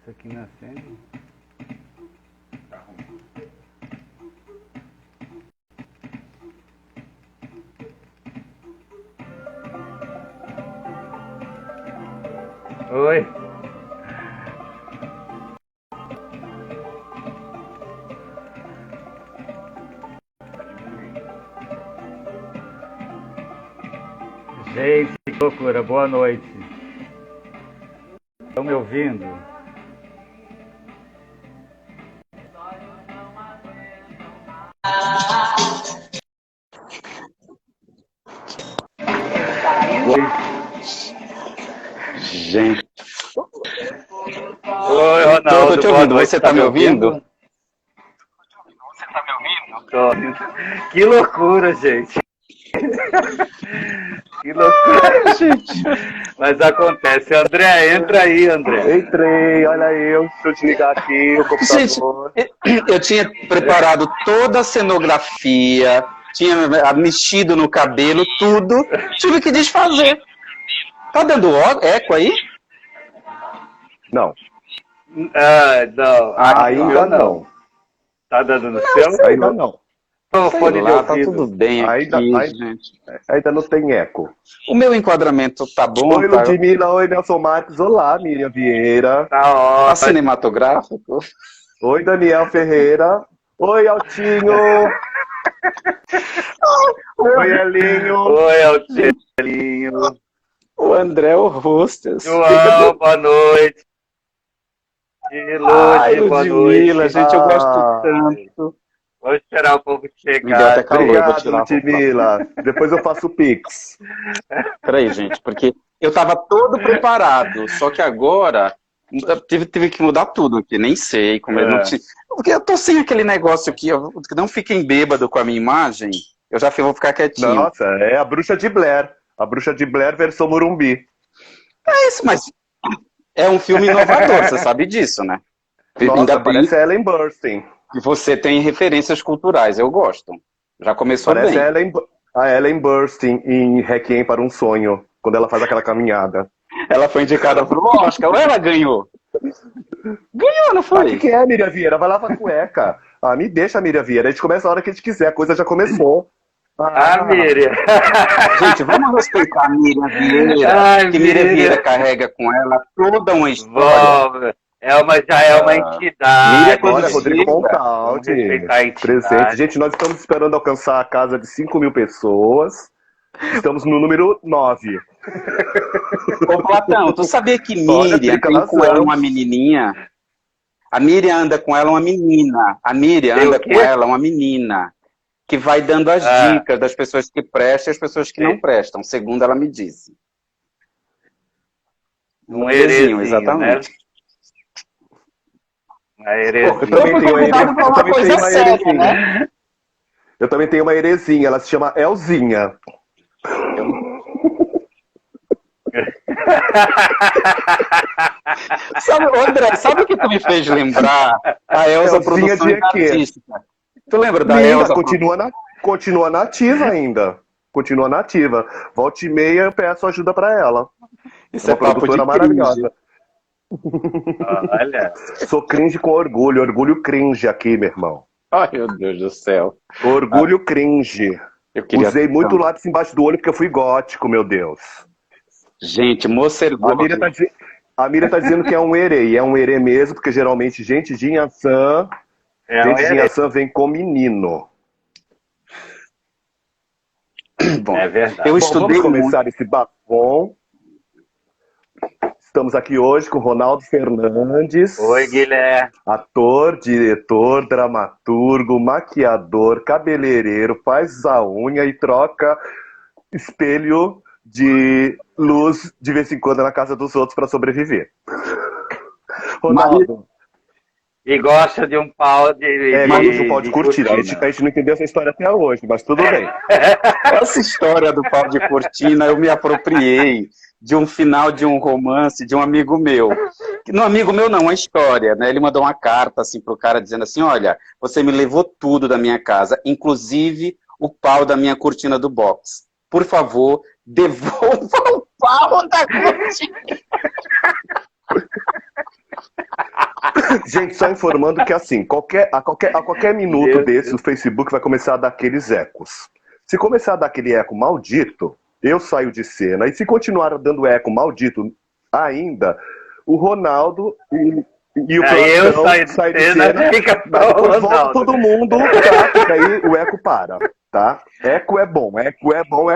Isso aqui não acende? Tá ruim. Oi. Gente, que loucura. Boa noite. Estão me ouvindo? Gente. Oi, Ronaldo. Eu tô te ouvindo. Noite. Você tá me ouvindo? Você tá me ouvindo? Tô. Que loucura, gente. Que loucura, gente. Mas acontece. André, entra aí, André. Entrei, olha eu, deixa eu desligar aqui o computador. Gente, eu tinha preparado toda a cenografia, tinha mexido no cabelo, tudo. Tive que desfazer. Tá dando eco aí? Não, Não. ainda não. Tá dando no seu? Ainda não. Tô Sei fone de lá, tá ouvido. tudo bem aqui, gente. Ainda não tem eco. O meu enquadramento tá bom, Oi, tá, Ludmilla, oi, Nelson Marques, olá, Miriam Vieira. Tá tá ótimo. cinematográfico? Oi, Daniel Ferreira. Oi, Altinho. Oi, Elinho. Oi, Altinho. O André, o hostess. João, boa noite. E Ai, Lud, boa Ludmilla, noite. gente, eu gosto Ah. tanto. Vou esperar o povo Me deu chegar. até calor, vou Obrigado, tirar a roupa. Ludmilla. Depois eu faço o Pix. Peraí, gente, porque eu tava todo preparado, só que agora eu tive que mudar tudo aqui, nem sei como eu não tinha. Porque eu tô sem aquele negócio aqui, que não fiquem bêbado com a minha imagem, eu já vou ficar quietinho. Nossa, é a Bruxa de Blair. A Bruxa de Blair versão Morumbi. É isso, mas é um filme inovador, você sabe disso, né? Nossa, Ainda bem parece a Ellen Burstyn. que você tem referências culturais, eu gosto. Já começou Parece bem. a Ellen Burstyn em Requiem para um Sonho, quando ela faz aquela caminhada. Ela foi indicada pro Oscar, ou ela ganhou? Ganhou, não Ah, foi? o que é, Miriam Vieira? Vai lavar a cueca. Ah, me deixa, Miriam Vieira. A gente começa a hora que a gente quiser, a coisa já começou. Ah, Miriam. Gente, vamos respeitar a Miriam Vieira, Ai, que Miriam Miriam. Vieira carrega com ela toda uma história. Já é uma entidade. Miriam, quando Agora, Rodrigo chega, Vamos Montaldi, respeitar a entidade. presente. Gente, nós estamos esperando alcançar a casa de 5.000 pessoas. Estamos no número 9. Ô Platão, tu sabia que Olha, Miriam fica tem na com ela ação. uma menininha? A Miriam anda com ela uma menina. A Miriam Tem o anda quê? com ela uma menina que vai dando as dicas das pessoas que prestam e as pessoas que não prestam, segundo ela me disse. Um herezinho, exatamente. né? Uma heresia. Eu também tenho uma convidado pra uma coisa séria, heresinha. né? Eu também tenho uma heresinha, ela se chama Elzinha. André, sabe o que tu me fez lembrar? A Elza Elzinha Produções de quê? Artísticas. Tu lembra da Linda, Elza? continua nativa ainda. Continua nativa. Volta e meia eu peço ajuda pra ela. Isso Uma é papo de produtora cringe. maravilhosa. Olha. Sou cringe com orgulho. Orgulho cringe aqui, meu irmão. Ai, meu Deus do céu. Orgulho cringe. Eu queria Usei muito tanto. lápis embaixo do olho porque eu fui gótico, meu Deus. Gente, moça A Miriam tá dizendo que é um herê. E é um herê mesmo, porque geralmente gente de Inhaçã vem com menino. Bom, É verdade. eu Bom, estudei vamos começar esse bafom. Estamos aqui hoje com Ronaldo Fernandes. Oi, Guilherme. Ator, diretor, dramaturgo, maquiador, cabeleireiro, faz a unha e troca espelho de luz de vez em quando na casa dos outros para sobreviver. Ronaldo, E gosta de um pau de. gosta de um pau de cortina. A gente não entendeu essa história até hoje, mas tudo bem. Essa história do pau de cortina, eu me apropriei de um final de um romance de um amigo meu. Não, amigo meu não, uma história, né? Ele mandou uma carta assim pro cara dizendo assim, olha, você me levou tudo da minha casa, inclusive o pau da minha cortina do box. Por favor, devolva o pau da cortina. Gente, só informando que assim, a qualquer minuto desse, o Facebook vai começar a dar aqueles ecos. Se começar a dar aquele eco maldito, eu saio de cena. E se continuar dando eco maldito ainda, o Ronaldo e o Platão saem de cena. Fica Depois volta todo mundo, tá? Porque aí o eco para, tá? Eco é bom, eco é bom.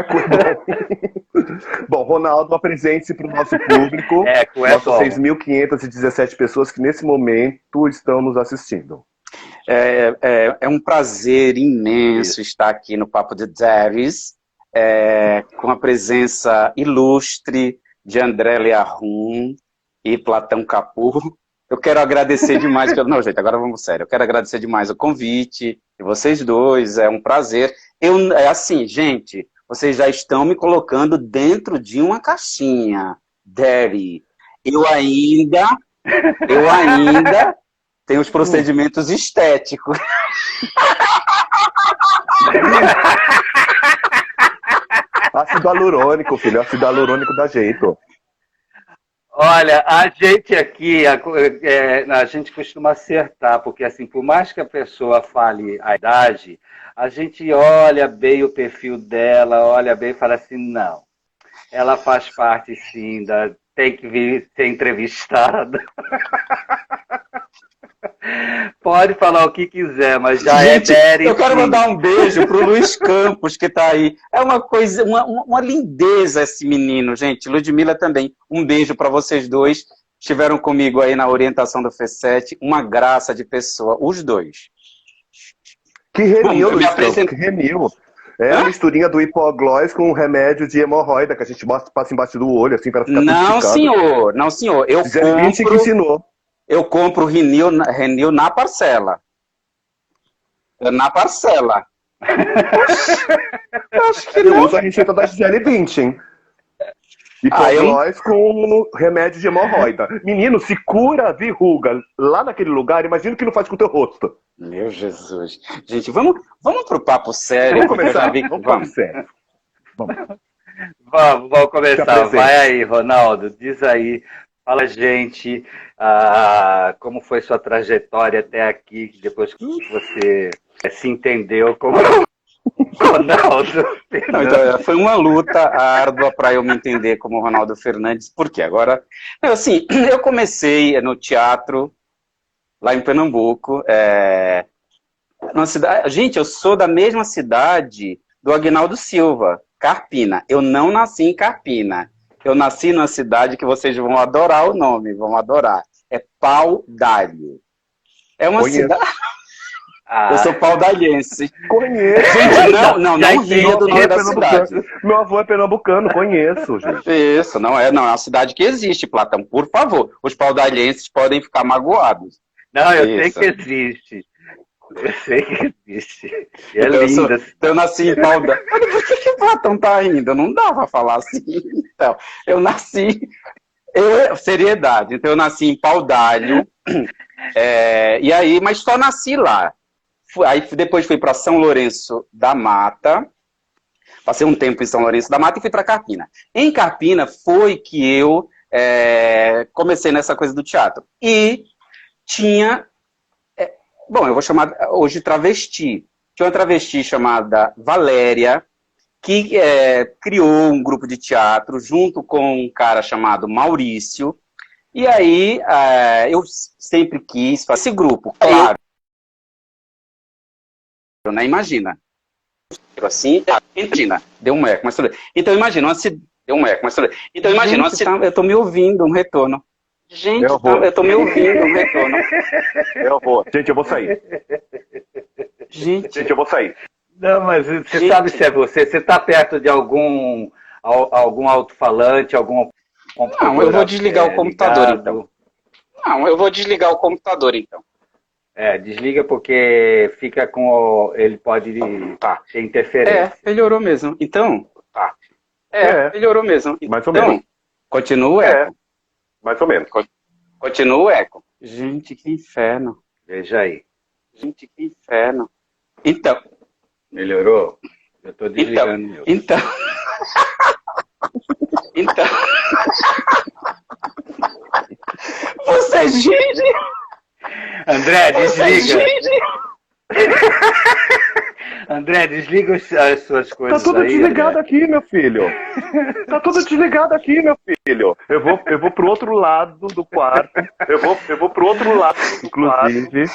Bom, Ronaldo, apresente-se para o nosso público. Eco é nossas bom. 6.517 pessoas que nesse momento estão nos assistindo. É um prazer imenso estar aqui no Papo de Davis, com a presença ilustre de André Learrum e Platão Capur. Eu quero agradecer demais Não, gente, agora vamos sério. Eu quero agradecer demais o convite de vocês dois, é um prazer. É assim, gente, vocês já estão me colocando dentro de uma caixinha. Debbie, eu ainda tenho os procedimentos estéticos. Ácido hialurônico, filho. Ácido hialurônico dá jeito. Olha, a gente aqui, a gente costuma acertar, porque assim, por mais que a pessoa fale a idade, a gente olha bem o perfil dela, olha bem e fala assim, não, ela faz parte sim, tem que vir ser entrevistada. Pode falar o que quiser, mas já gente, eu quero sim. mandar um beijo pro Luiz Campos, que tá aí. É uma coisa, uma lindeza esse menino, gente. Ludmilla também. Um beijo para vocês dois. Estiveram comigo aí na orientação do F7. Uma graça de pessoa, os dois. Que remil, Luiz apresento... Campos, que remil. É a misturinha do hipoglós com um remédio de hemorroida que a gente passa embaixo do olho, assim, para ficar Não, senhor. Não, senhor. Que ensinou. Eu compro Renil na parcela. Na parcela. Eu acho que eu uso a receita da Gisele Bündchen. Hipoglós com remédio de hemorroida. Menino, se cura a verruga lá naquele lugar, imagina o que não faz com o teu rosto. Meu Jesus. Gente, vamos pro papo sério. Vamos começar. Vamos sério. Vamos começar. Vai aí, Ronaldo. Diz aí. Fala, gente, como foi sua trajetória até aqui, depois que você se entendeu como Ronaldo Fernandes. Não, então, foi uma luta árdua para eu me entender como Ronaldo Fernandes. Por quê? Agora, assim, eu comecei no teatro, lá em Pernambuco. Numa cidade... Gente, eu sou da mesma cidade do Aguinaldo Silva, Carpina. Eu não nasci em Carpina. Eu nasci numa cidade que vocês vão adorar o nome, vão adorar. É Pau d'Alho. É uma cidade... Eu sou paudalhense. Conheço. Gente, não ria do nome da cidade. Meu avô é pernambucano, conheço, gente. Isso, não é uma cidade que existe, Platão, por favor. Os paudalhenses podem ficar magoados. Não, eu sei que existe. Eu sei que existe. É linda. Eu nasci em Paudalho. Mas por que o Platão tá rindo? Não dá pra falar assim. Então, eu nasci... seriedade. Então, eu nasci em Paudalho. E aí, mas só nasci lá. Aí depois fui para São Lourenço da Mata, passei um tempo em São Lourenço da Mata e fui para Carpina. Em Carpina foi que eu comecei nessa coisa do teatro. E tinha, eu vou chamar hoje travesti. Tinha uma travesti chamada Valéria, que criou um grupo de teatro junto com um cara chamado Maurício. E aí eu sempre quis fazer esse grupo, claro. Né? Imagina. Assim, imagina. Deu um eco, mas tudo bem. Então imagina, deu um eco, mas tudo bem. Então imagina, eu tô me ouvindo um retorno. Gente, eu tô me ouvindo um retorno. Eu vou. Gente, eu vou sair. Gente, eu vou sair. Não, mas você sabe se é você? Você tá perto de algum alto-falante, algum computador? Não, eu vou desligar o computador, então. Não, eu vou desligar o computador, então. Desliga porque fica com ele pode ter interferência. Melhorou mesmo. Então, melhorou mesmo. Mais ou menos. Continua o eco. Mais ou menos. Continua o eco. Gente, que inferno. Veja aí. Gente, que inferno. Então. Melhorou? Eu tô desligando meu. Então. Você, gente... André, desliga. André, desliga as suas coisas. Tá tudo aí, desligado André. aqui, meu filho. Tá tudo desligado aqui, meu filho. Eu vou pro outro lado do quarto. Eu vou pro outro lado do quarto. Inclusive.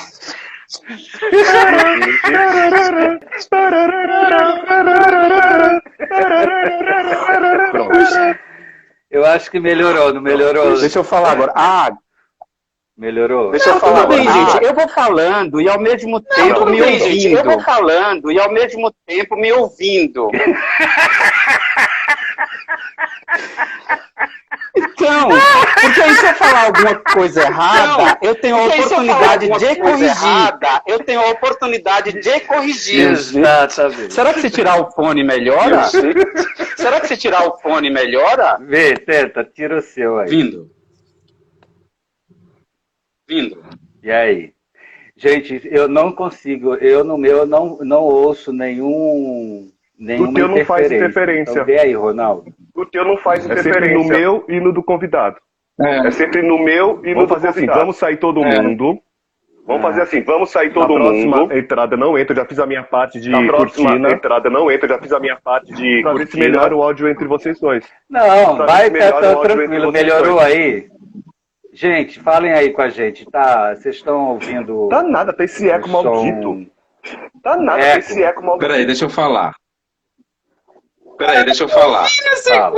Pronto. Eu acho que melhorou, não melhorou? Deixa eu falar agora. Melhorou? Deixa eu falar agora. Gente, eu vou falando e ao mesmo tempo me ouvindo. Gente, eu vou falando e ao mesmo tempo me ouvindo. Então, porque aí se eu falar alguma coisa errada, eu tenho a oportunidade de corrigir. Eu tenho a oportunidade de corrigir. Exatamente. Será que se tirar o fone melhora? Será que se tirar o fone melhora? Vê, tenta, tira o seu aí. Vindo. E aí? Gente, eu não consigo, eu no meu não ouço nenhuma O teu não faz interferência. Então vê aí, Ronaldo. O teu não faz interferência. É sempre no meu e no do convidado. É sempre no meu e no do convidado. Vamos fazer assim, vamos sair todo mundo. Vamos fazer assim, vamos sair todo mundo. Na próxima entrada não entra, eu já fiz a minha parte de cortina. Entrada não entra, eu já fiz a minha parte de cortina. Pra ver se melhora o áudio entre vocês dois. Não, vai, tá tranquilo, melhorou aí. Gente, falem aí com a gente, tá? Vocês estão ouvindo... Tá nada, tá esse eco maldito. Tá nada, tá esse eco maldito. Peraí, deixa eu falar. Fala. Eu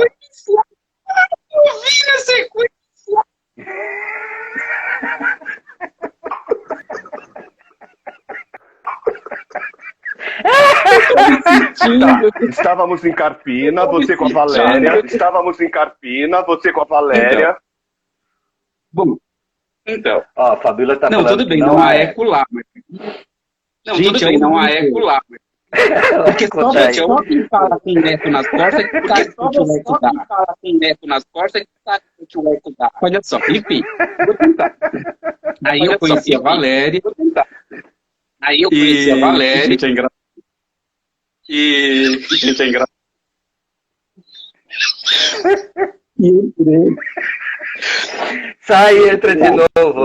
vi na sequência. Tá. Estávamos em Carpina, você com a Valéria. Estávamos em Carpina, você com a Valéria. Bom, então. Ó, a Fabíola tá falando. Não, tudo bem, não há eco lá. Mas... Não, gente, tudo bem, não há eco lá. Porque só quem fala com neto nas costas é que sabe o que o eco dá. Olha só, enfim, vou tentar. Aí eu conheci a Valéria. Gente, é engraçado. Gente, é engraçado. E entrei. Sai e entra de novo,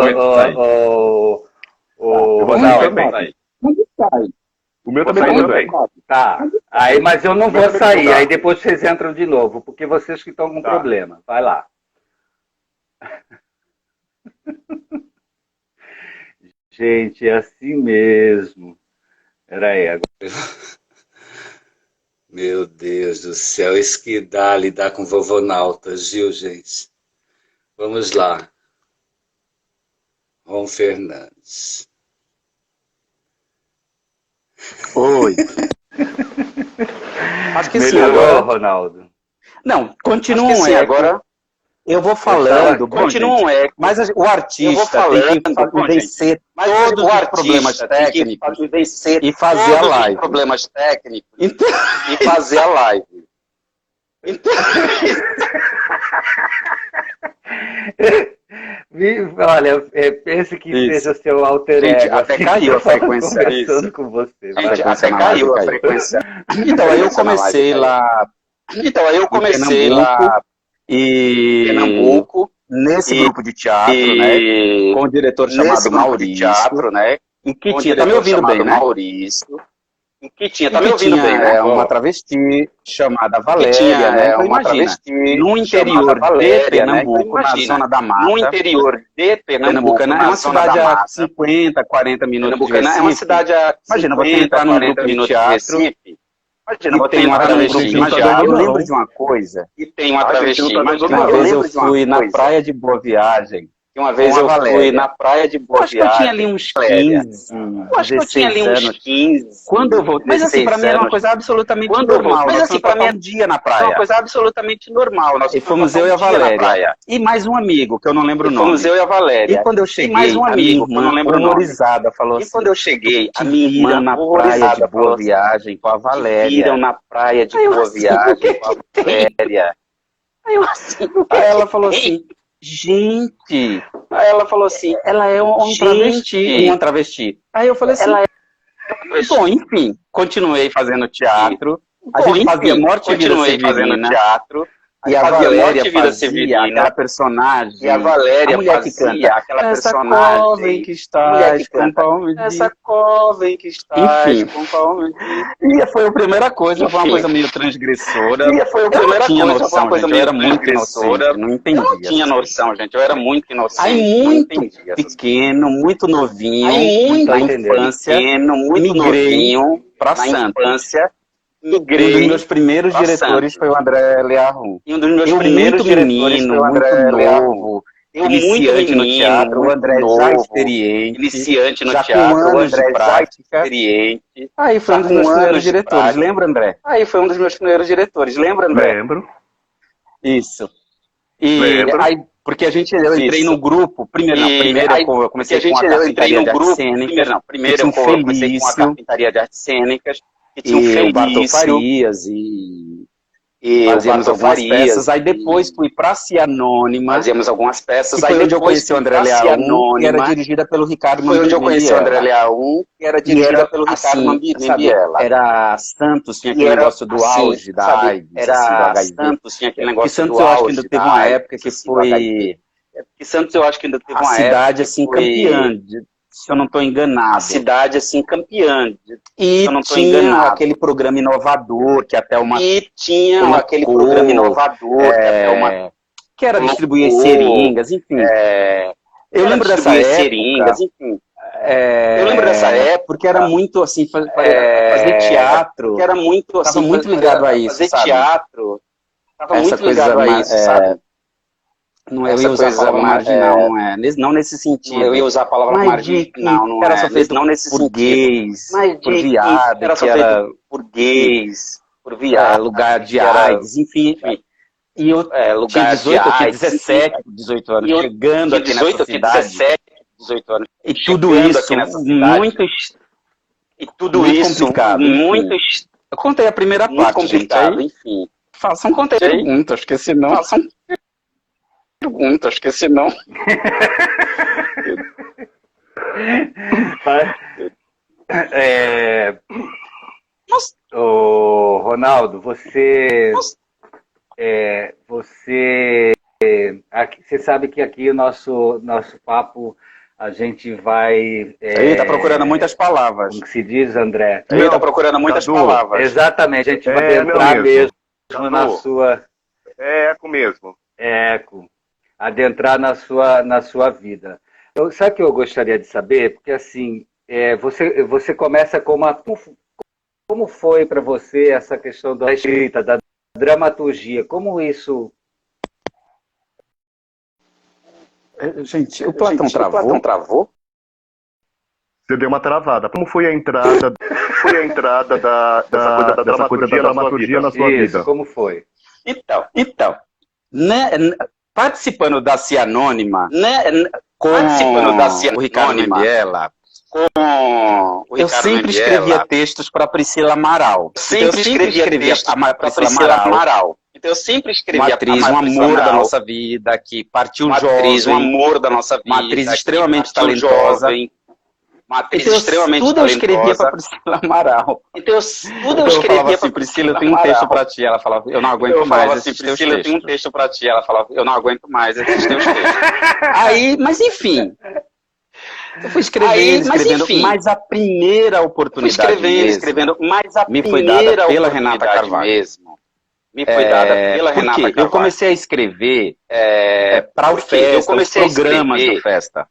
o Ronaldo. Onde sai? O meu também. Tá. Aí, mas eu não vou sair. Aí depois vocês entram de novo, porque vocês que estão com problema. Vai lá. Gente, é assim mesmo. Peraí, agora. Meu Deus do céu, isso que dá lidar com vovonautas, viu, gente? Vamos lá. Ron Fernandes. Oi. Acho que sim, Melhorou, agora... Ronaldo? Não, continua um eco. Agora eu vou falando, continua um eco. Mas o artista tem que vencer todos os problemas técnicos e fazer a live. Problemas técnicos e fazer a live. Olha, pense que seja seu alter ego. Gente, até caiu a frequência. Conversando com você. Gente, até caiu a frequência. Então, aí eu comecei lá em Pernambuco, nesse grupo de teatro, né? Com o diretor chamado Maurício. E que tinha, tá me ouvindo bem, né? Em que tinha, tá me ouvindo bem, né? Uma travesti chamada Valéria, né? Uma travesti no interior de Pernambuco, na zona da mata. No interior de Pernambuco, é uma cidade a 50, 40 minutos de Recife. É uma cidade a 50, 40 minutos de Recife. Imagina, você tem uma travesti, eu lembro de uma coisa. E tem uma travesti, uma vez eu fui na praia de Boa Viagem. Uma vez eu fui na praia de Boa Viagem. Acho que eu tinha ali uns 15. Acho que eu tinha ali uns 15. Quando eu voltei. Mas assim, pra mim era uma coisa absolutamente normal. Mas assim, pra mim um dia na praia. Uma coisa absolutamente normal. E fomos eu e a Valéria. E mais um amigo, que eu não lembro o nome. Fomos eu e a Valéria. E quando eu cheguei, mais um amigo, que eu não lembro o nome. Horrorizada, falou assim. E quando eu cheguei, a minha irmã na praia de Boa Viagem com a Valéria. Viram na praia de Boa Viagem com a Valéria. Aí eu assim. Aí ela falou assim. Gente, aí ela falou assim, ela é um travesti. Aí eu falei assim, bom, enfim, continuei fazendo teatro. A gente fazia Morte e Vida Severina. E a fazia Valéria Morte e Vida fazia Severina. aquela personagem. E a Valéria a mulher que fazia canta aquela essa personagem. cova em que Mulher que estás, com canta palma de... essa cova em que estás, Enfim. com palma de... E foi a primeira coisa, foi uma Enfim. coisa meio transgressora. E foi a Eu primeira não tinha coisa, noção, foi uma coisa gente, eu meio era muito transgressora. inocente, não entendia. Eu não tinha noção, gente, eu era muito inocente. Aí não muito entendia essas pequeno, muito novinho, Aí muito na infância, pequeno, muito migrei novinho, para na Santos. infância, Um dos migrei meus primeiros pra diretores Santos. foi o André Learrum. E um dos meus Eu primeiros muito diretores menino, foi o muito André Learrum. novo, Eu muito iniciante no menino, teatro, o muito André já novo, experiente, iniciante no já com teatro, o anos de André já prática. experiente. Aí foi já um dos com meus primeiros anos de diretores, prática. lembra, André? Aí foi um dos meus primeiros diretores, lembra, André? Lembro. Isso. E Lembro. aí, porque eu entrei Isso. no grupo, primeiro eu comecei com a eu entrei carpintaria no de artes grupo, cênicas, primeiro que eu tinha o comecei com a Felício, carpintaria de artes cênicas, que tinha o e o Bartol Felício, Farias, e o fazíamos Bartol algumas Farias, peças, aí depois fui para Anônima, fazíamos algumas que peças, foi aí onde eu depois conheci o André fui pra Leão, que era Anônima, dirigida pelo Ricardo foi onde eu conheci o André Mambiela. Leão, que era E dirigida era, pelo Ricardo assim, sabe, Mambiela. era Santos, tinha E aquele era, negócio do assim, auge da sabe, AIDS, era assim, do HIV. Santos, tinha aquele Que negócio Santos do eu acho que auge ainda teve da uma AIDS, época que assim, do HIV. foi Que Santos eu acho que ainda teve a uma cidade, época assim, que foi campeã, se eu não estou a enganado. cidade, assim, campeã. E eu não tô tinha enganado. aquele programa inovador, que até uma... E tinha colocou, aquele programa inovador, que era distribuir colocou, seringas, enfim. Eu lembro dessa época, seringas, enfim. eu lembro dessa época, porque era muito, assim, fazer teatro, que era muito, assim, estava muito ligado a isso, fazer sabe? teatro, estava Essa muito ligado coisa a isso, sabe? Não, eu Essa ia usar a coisa palavra marginal, não é? Não nesse sentido. Eu ia usar a palavra Mas marginal, de que não era é? só feito Não nesse por sentido. gays, Mas por de que viado, era só que era feito por gays, por viado, lugar de que era, AIDS, enfim. E eu tinha lugar 18, de eu tinha AIDS, 17, 18 anos, E eu chegando tinha aqui 18, nessa eu tinha cidade. 17, 18 anos. E tudo chegando isso aqui nessa cidade. muito complicado, muito, Eu contei a primeira muito parte, complicado, gente. enfim. Aí façam perguntas, porque senão... Porque senão... Ô, Ronaldo, você sabe que aqui o nosso papo a gente vai. Ele tá procurando muitas palavras. Como que se diz, André? Ele tá procurando muitas Cadu, palavras. Exatamente, a gente vai É, adentrar não mesmo Cadu. na sua. É eco mesmo. Adentrar na sua vida. Sabe o que eu gostaria de saber? Porque assim, você começa com uma. Como foi para você essa questão da escrita, da dramaturgia? Como isso. Gente, o Platão travou? Você deu uma travada. Como foi a entrada, dessa coisa da dramaturgia na sua Isso, vida? como foi? Então, né, participando da Cianônima, com o Ricardo Mambiela, eu sempre escrevia textos para Priscila Amaral. Então, eu sempre escrevia para Priscila Amaral. Então eu sempre escrevia Uma atriz, um amor da nossa vida, que partiu jovem, um amor da nossa vida, uma atriz extremamente talentosa. Uma atriz Então, extremamente tudo talentosa. eu escrevia para Priscila Amaral. Então, tudo eu escrevia para Priscila, eu tenho um texto para ti. Ela falava, eu não aguento mais esses teus Priscila, eu tenho um textos. texto para ti. Ela falava, eu não aguento mais esses teus textos. Aí, mas enfim. Eu fui escrevendo, mas a primeira oportunidade me foi dada pela Renata Carvalho. Me foi dada pela Renata Carvalho. Eu comecei a escrever para o Festa, os programas do Festa.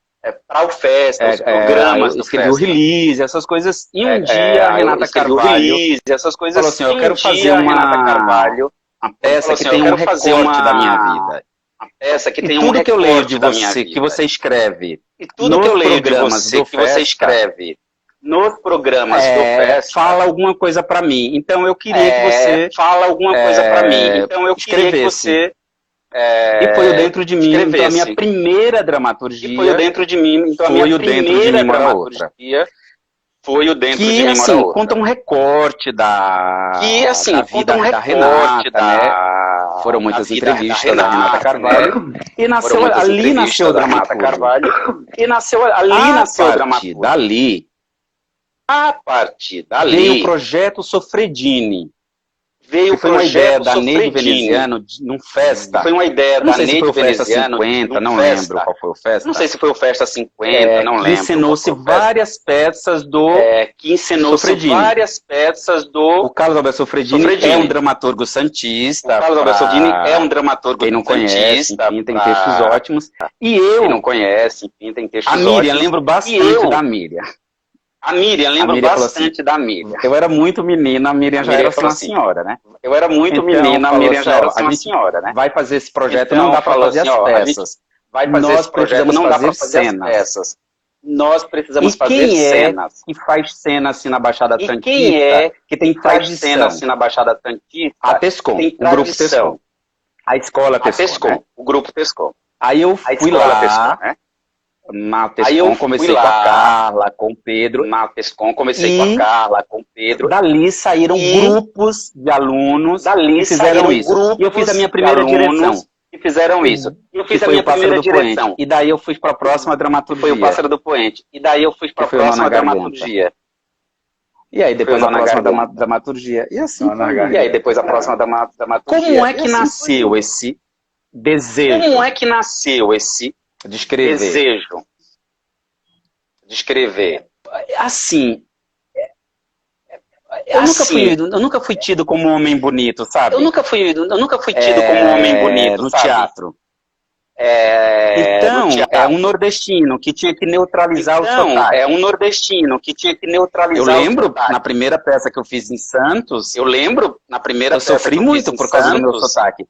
Para o Festa, os programas do Festa. Eu escrevi o release, essas coisas. E um dia a Renata Carvalho falou assim, eu quero fazer uma peça que tem um recorte da minha vida. Essa que tem tudo que eu leio de você, que você escreve, e tudo que eu leio de você, que você escreve nos programas do Festa, fala alguma coisa para mim. Então eu queria que você fala alguma coisa para mim. Então eu queria que você e foi o Dentro de Mim, então a minha primeira dramaturgia. E foi o Dentro de Mim, então a minha primeira dramaturgia. Foi o Dentro de Mim, assim, conta um recorte da vida da Renata, né? Foram muitas entrevistas da Renata Carvalho. E ali nasceu o Dramaturgo. E nasceu o Dramaturgo. A partir dali veio o projeto Sofredini. veio foi uma ideia da Neide Veneziano num festa. Foi uma ideia da Neide Veneziano, 50, não lembro qual foi o festa. Não sei se foi o Festa 50, não lembro. Ensinou-se várias peças do O Carlos Alberto Sofredini é um dramaturgo santista. O Carlos Alberto Sofredini é um dramaturgo quem não conhece, enfim, tem textos ótimos. E eu... Quem não conhece, enfim, tem textos ótimos. A Miriam, lembro bastante da Miriam. A Miriam, lembro bastante da Miriam. Eu era muito menina, a Miriam já era uma senhora, né? Eu era muito menina, a Miriam já era uma senhora, né? Vai fazer esse projeto, não dá para fazer as peças. Vai fazer esse projeto, não dá para fazer as peças. Nós precisamos fazer cenas. E faz cena assim na Baixada Santista? Quem é que tem tradição? Cena assim na Baixada Santista? A Tescom, o grupo Tescom. A escola Tescom, né? O grupo Tescom. Aí eu fui lá, Tescom, né? Na Tescom, comecei com a Carla, com o Pedro. Na Tescom, comecei com a Carla, com o Pedro. Dali saíram grupos de alunos que fizeram isso. E eu fiz a minha primeira direção. Que fizeram isso. Eu fiz a minha primeira direção. E daí eu fui para a próxima dramaturgia. Foi o Pássaro do Poente. E daí eu fui para a próxima dramaturgia. E aí depois a próxima dramaturgia. E assim. E aí depois a próxima dramaturgia. Como é que nasceu esse desejo? Como é que nasceu esse desejo de escrever? Assim. Eu nunca fui tido como um homem bonito, sabe? Eu nunca fui tido como um homem bonito, no sabe? teatro. Então, é um nordestino que tinha que neutralizar o sotaque. É um nordestino que tinha que neutralizar o sotaque. Eu lembro, na primeira peça que eu fiz em Santos, eu sofri muito por causa do meu sotaque.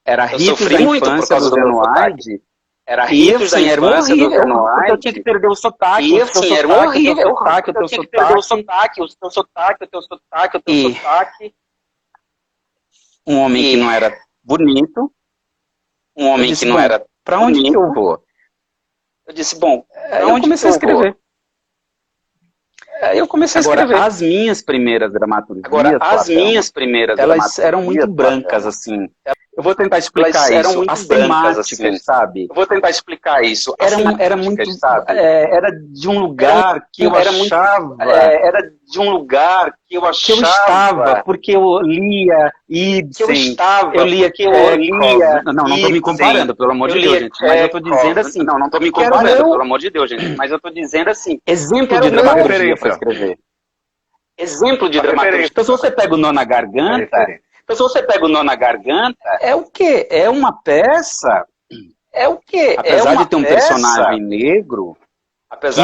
Era ritos da infância do Benoide. Era ritos da infância do Benoide. Eu tinha que perder o sotaque. E assim, era horrível. Eu tinha que perder o sotaque, o teu sotaque. Um homem que não era bonito. Um homem que não era... Pra onde que eu vou? Eu disse, bom, eu comecei a escrever. Eu comecei a escrever. Agora, as minhas primeiras dramaturgias... Elas eram muito brancas, assim. Eu vou tentar explicar isso. As temáticas, sabe? Eu vou tentar explicar isso. Era muito, sabe? Era de um lugar que eu achava... Era de um lugar que eu achava... Que eu estava, porque eu lia Ibsen. Eu lia... Não estou me comparando, pelo amor de Deus, gente. Mas eu estou dizendo assim... Não estou me comparando, pelo amor de Deus, gente. Mas eu estou dizendo assim... Exemplo de dramaturgia para escrever. Exemplo de dramaturgia. Então, se você pega o Nó na Garganta... É o quê? É uma peça. É o quê? Apesar de ter um personagem negro,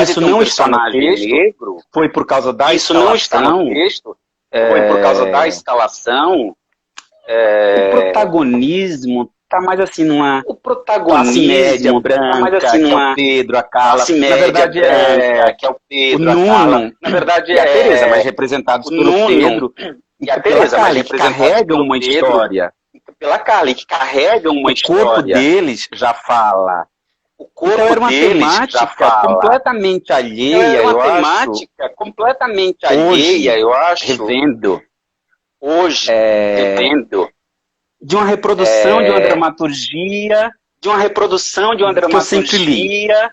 isso não está no texto. Foi por causa da Isso não está no texto. Foi por causa da instalação. O protagonismo tá mais assim numa classe média branca, mais assim que é o Pedro, a Carla. Na verdade que é o Pedro, a Carla. Na verdade é a Teresa, mas representados pelo Pedro. E a Teresa, mas que carrega uma história. Pela Carla, que carrega uma história. O corpo deles já fala. O corpo era uma deles temática já fala. completamente alheia, eu acho. Completamente alheia, eu acho. Revendo. Hoje, revendo. De uma reprodução de uma dramaturgia. De uma reprodução de uma dramaturgia.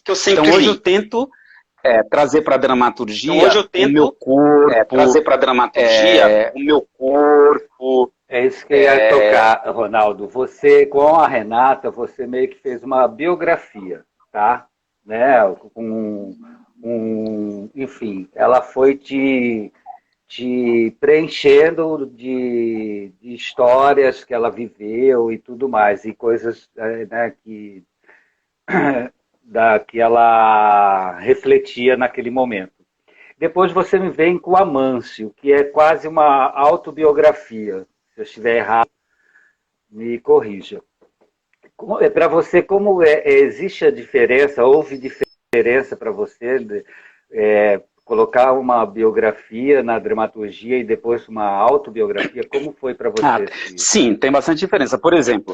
Que eu sempre li. Então hoje eu tento... trazer para a dramaturgia o meu corpo, trazer para a dramaturgia o meu corpo. É isso que eu ia tocar, Ronaldo. Você, com a Renata, você meio que fez uma biografia, tá? Né? Enfim, ela foi te preenchendo de histórias que ela viveu e tudo mais, e coisas, né, que ela refletia naquele momento. Depois você me vem com o Amâncio, que é quase uma autobiografia. Se eu estiver errado, me corrija. Para você, como existe a diferença, houve diferença para você colocar uma biografia na dramaturgia e depois uma autobiografia? Como foi para você? Sim, tem bastante diferença. Por exemplo...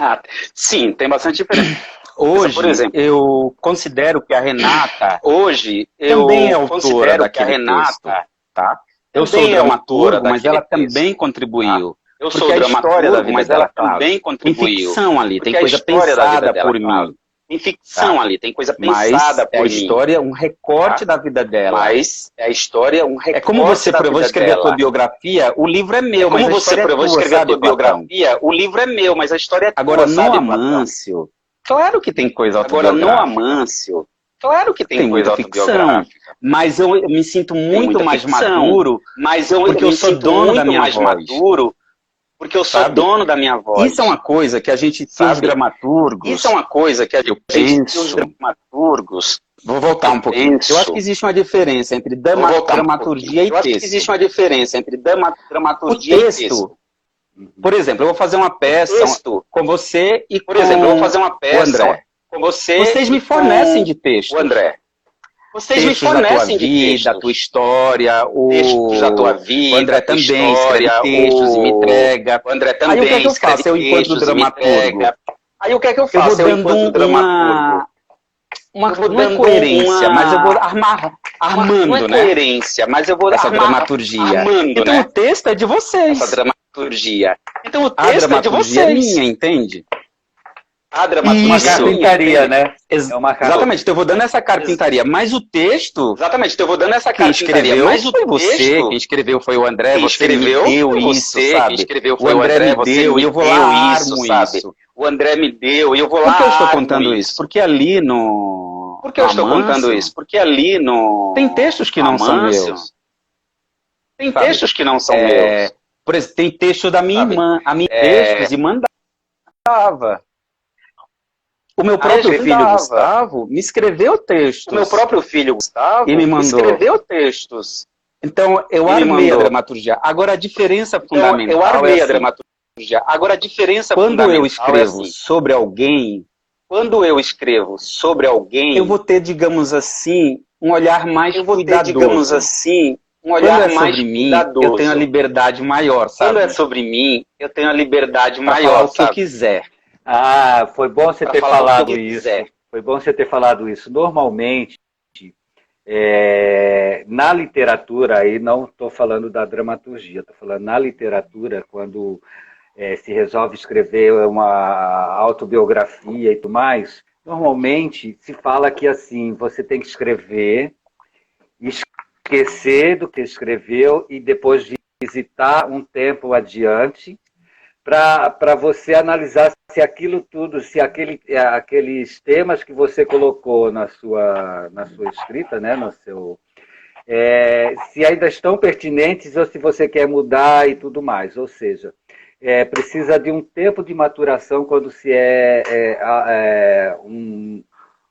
sim, tem bastante diferença. Hoje, por exemplo, eu considero que a Renata também é autora daquele texto, tá? Eu sou dramaturgo, mas ela também contribuiu. Eu sou dramaturgo, mas ela também contribuiu. Tem ficção ali, tem coisa pensada por mim. Tem ficção ali, tem coisa pensada por mim. Mas é a história, um recorte da vida dela. Mas é a história, um recorte. É como você, eu vou escrever a tua biografia, o livro é meu, mas a história é tua, eu vou escrever a tua biografia, o livro é meu, mas a história é tua. Agora, no Amâncio, claro que tem coisa autobiográfica. Agora, no Amâncio, claro que tem coisa autobiográfica. Mas eu me sinto muito mais maduro, porque eu sou dono da minha voz. Porque eu sou dono da minha voz. Isso é uma coisa que a gente tem os dramaturgos. Isso é uma coisa que a gente tem os dramaturgos. Vou voltar um pouquinho. Eu acho que existe uma diferença entre dramaturgia e texto. Eu acho que existe uma diferença entre dramaturgia e texto. Por exemplo, eu vou fazer uma peça com você e com o André. Com você. Vocês me fornecem de texto. O André. Vocês me fornecem de vida, da tua história, textos da tua vida, o André também escreve textos e me entrega. O André também escreve textos e me entrega. Aí o que é que eu faço? Eu vou dando uma coerência, mas eu vou armando, não é coerência, mas eu vou essa dramaturgia. Então o texto é de vocês. Essa dramaturgia. Então o texto é de vocês. É minha, entende? A dramaturgia. Uma carpintaria, né? Exatamente, então eu vou dando essa carpintaria, mas o texto... Exatamente, então eu vou dando essa carpintaria, mas o texto... Quem escreveu foi o André, você me deu isso, sabe? Quem escreveu foi o André me deu, e eu vou lá armo isso. O André me deu, e eu vou lá Por que eu estou contando isso? Porque ali no... Por que eu estou contando isso? Porque ali no... Tem textos que não são meus. Tem textos que não são meus. Por exemplo, tem texto da minha irmã. A minha textos e mandava. O meu próprio filho Gustavo me escreveu textos. O meu próprio filho Gustavo me escreveu textos. Então, eu armei a dramaturgia. Agora, a diferença fundamental eu armei a dramaturgia. Agora, a diferença fundamental quando eu escrevo sobre alguém... Quando eu escrevo sobre alguém... Eu vou ter, digamos assim, um olhar mais cuidadoso. Digamos assim, um olhar mais sobre mim, eu tenho a liberdade maior, sabe? Quando é sobre mim, eu tenho a liberdade pra maior, falar o que eu quiser. Ah, foi bom você ter falado isso. Foi bom você ter falado isso. Normalmente, na literatura, aí não estou falando da dramaturgia, estou falando na literatura, quando se resolve escrever uma autobiografia e tudo mais, normalmente se fala que assim, você tem que escrever, esquecer do que escreveu e depois visitar um tempo adiante, para você analisar se aquilo tudo, se aqueles temas que você colocou na sua escrita, né, no seu, se ainda estão pertinentes ou se você quer mudar e tudo mais. Ou seja, precisa de um tempo de maturação quando se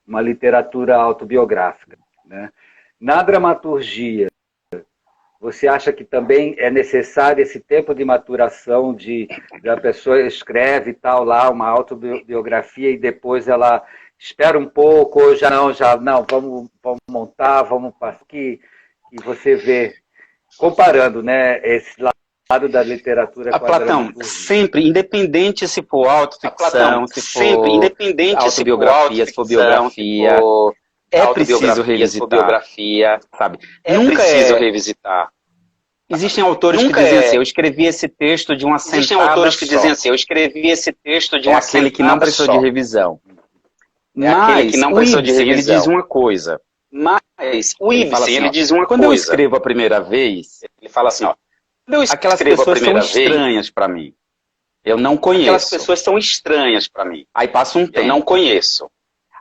uma literatura autobiográfica, né? Na dramaturgia, você acha que também é necessário esse tempo de maturação da pessoa escreve tal lá uma autobiografia e depois ela espera um pouco ou já não, vamos montar, vamos passar aqui e você vê comparando, né, esse lado da literatura com a Platão, sempre, independente se for autoficção, se for autobiografia, se for biografia, é preciso revisitar, biografia, sabe? Nunca preciso revisitar. Existem autores que dizem assim, eu escrevi esse texto de uma sentada Existem autores que só. dizem assim, eu escrevi esse texto de uma sentada aquele que não precisou de revisão. Aquele que não precisou de revisão. Ele diz uma coisa. Mas o Ibsen, ele diz uma quando coisa. eu escrevo a primeira vez, ele fala assim, ó, aquelas pessoas são estranhas para mim. Eu não conheço. Aquelas pessoas são estranhas para mim. Aí passa um tempo. Eu não conheço.